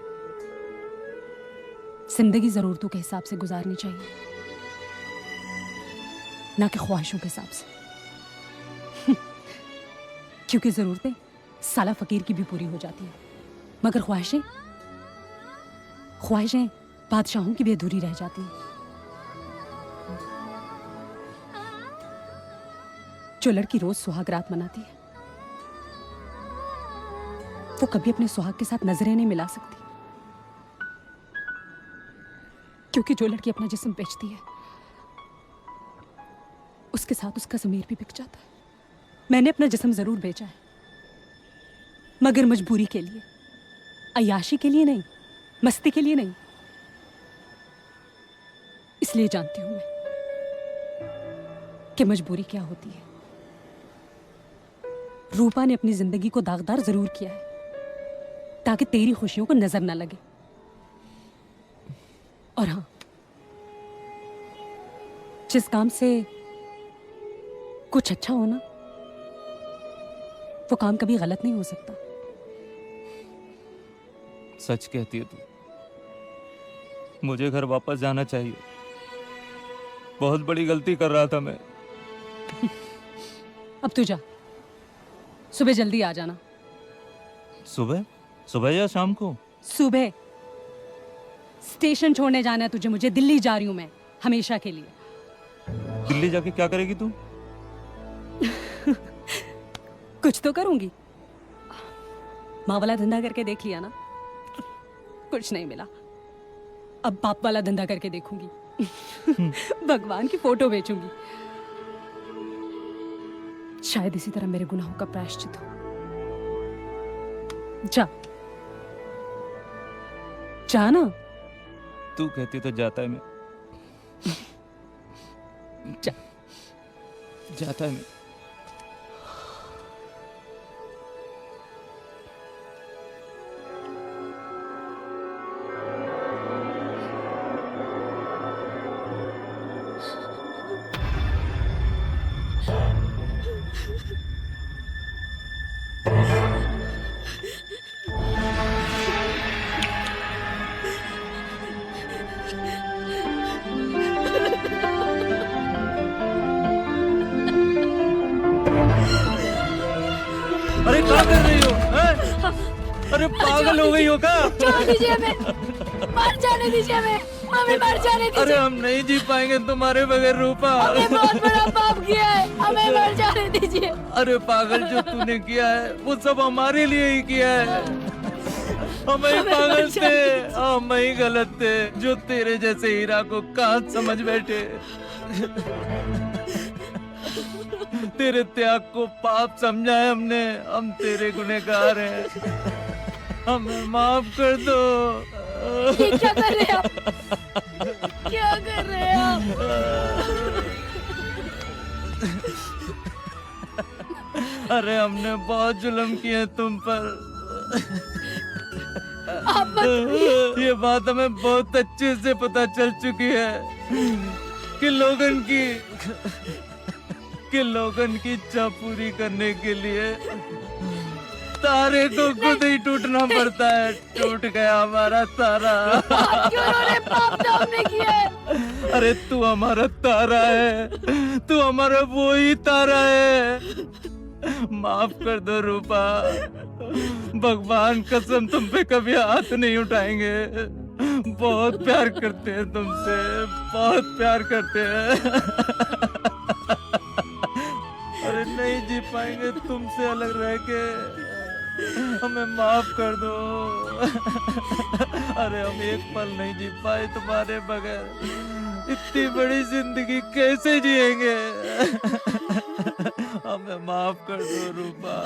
जिंदगी जरूरतों के हिसाब से गुजारनी चाहिए, ना कि ख्वाहिशों के हिसाब से। क्योंकि जरूरतें साला फकीर की भी पूरी हो जाती है, मगर ख्वाहिशें बादशाहों की भी अधूरी रह जाती हैं। जो लड़की रोज सुहाग रात मनाती है, वो कभी अपने सुहाग के साथ नजरें नहीं मिला सकती, क्योंकि जो लड़की अपना जिस्म बेचती है, उसके साथ उसका ज़मीर भी बिक जाता है। मैंने अपना जिस्म जरूर बेचा है, मगर मजबूरी के लिए, अय्याशी के लिए नहीं, मस्ती के लिए नहीं। इसलिए जानती हूं मैं कि मजबूरी क्या होती है। रूपा ने अपनी जिंदगी को दागदार जरूर किया है, ताकि तेरी खुशियों को नजर ना लगे। और हाँ, जिस काम से कुछ अच्छा हो ना, वो काम कभी गलत नहीं हो सकता। सच कहती है तू। मुझे घर वापस जाना चाहिए। बहुत बड़ी गलती कर रहा था मैं। अब तू जा, सुबह जल्दी आ जाना। सुबह? सुबह या शाम को? सुबह। स्टेशन छोड़ने जाना है तुझे मुझे। दिल्ली जा रही हूं मैं, हमेशा के लिए। दिल्ली जाके क्या करेगी तू? कुछ तो करूंगी। माँ वाला धंधा करके देख लिया ना, कुछ नहीं मिला। अब बाप वाला धंधा करके देखूंगी। भगवान की फोटो बेचूंगी। शायद इसी तरह मेरे गुनाहों का प्रायश्चित हो। जा जा ना। तू कहती तो जाता है मैं। जा। जाता है मैं। अरे क्या कर रही हो हैं? अरे पागल हो गई हो क्या? छोड़ दीजिए हमें, मर जाने दीजिए हमें मर जाने दीजिए। अरे हम नहीं जी पाएंगे तुम्हारे बगैर रूपा। हमने बहुत बड़ा पाप किया है, हमें मर जाने दीजिए। अरे पागल, जो तूने किया है वो सब हमारे लिए ही किया है। हम ही पागल थे, हम ही गलत थे जो तेरे जैसे हीरा को कहाँ समझ बैठे। तेरे त्याग को पाप समझा है हमने। हम तेरे गुनहगार हैं, हमें माफ कर दो। ये क्या कर रहे हैं आप? क्या कर रहे हैं आप? अरे हमने बहुत जुल्म किए तुम पर। ये बात हमें बहुत अच्छे से पता चल चुकी है कि लोगन की इच्छा पूरी करने के लिए तारे को खुद ही टूटना पड़ता है। टूट गया हमारा तारा। क्यों रो रहे? पाप तो हमने किया है। अरे तू हमारा तारा है, तू हमारा वो ही तारा है। माफ कर दो रूपा, भगवान कसम तुम पे कभी हाथ नहीं उठाएंगे। बहुत प्यार करते हैं तुमसे, बहुत प्यार करते हैं। अरे नहीं जी पाएंगे तुमसे अलग रह के, हमें माफ कर दो। अरे हम एक पल नहीं जी पाए तुम्हारे बगैर। इतनी बड़ी जिंदगी कैसे जिएंगे? हमें माफ कर दो रूपा।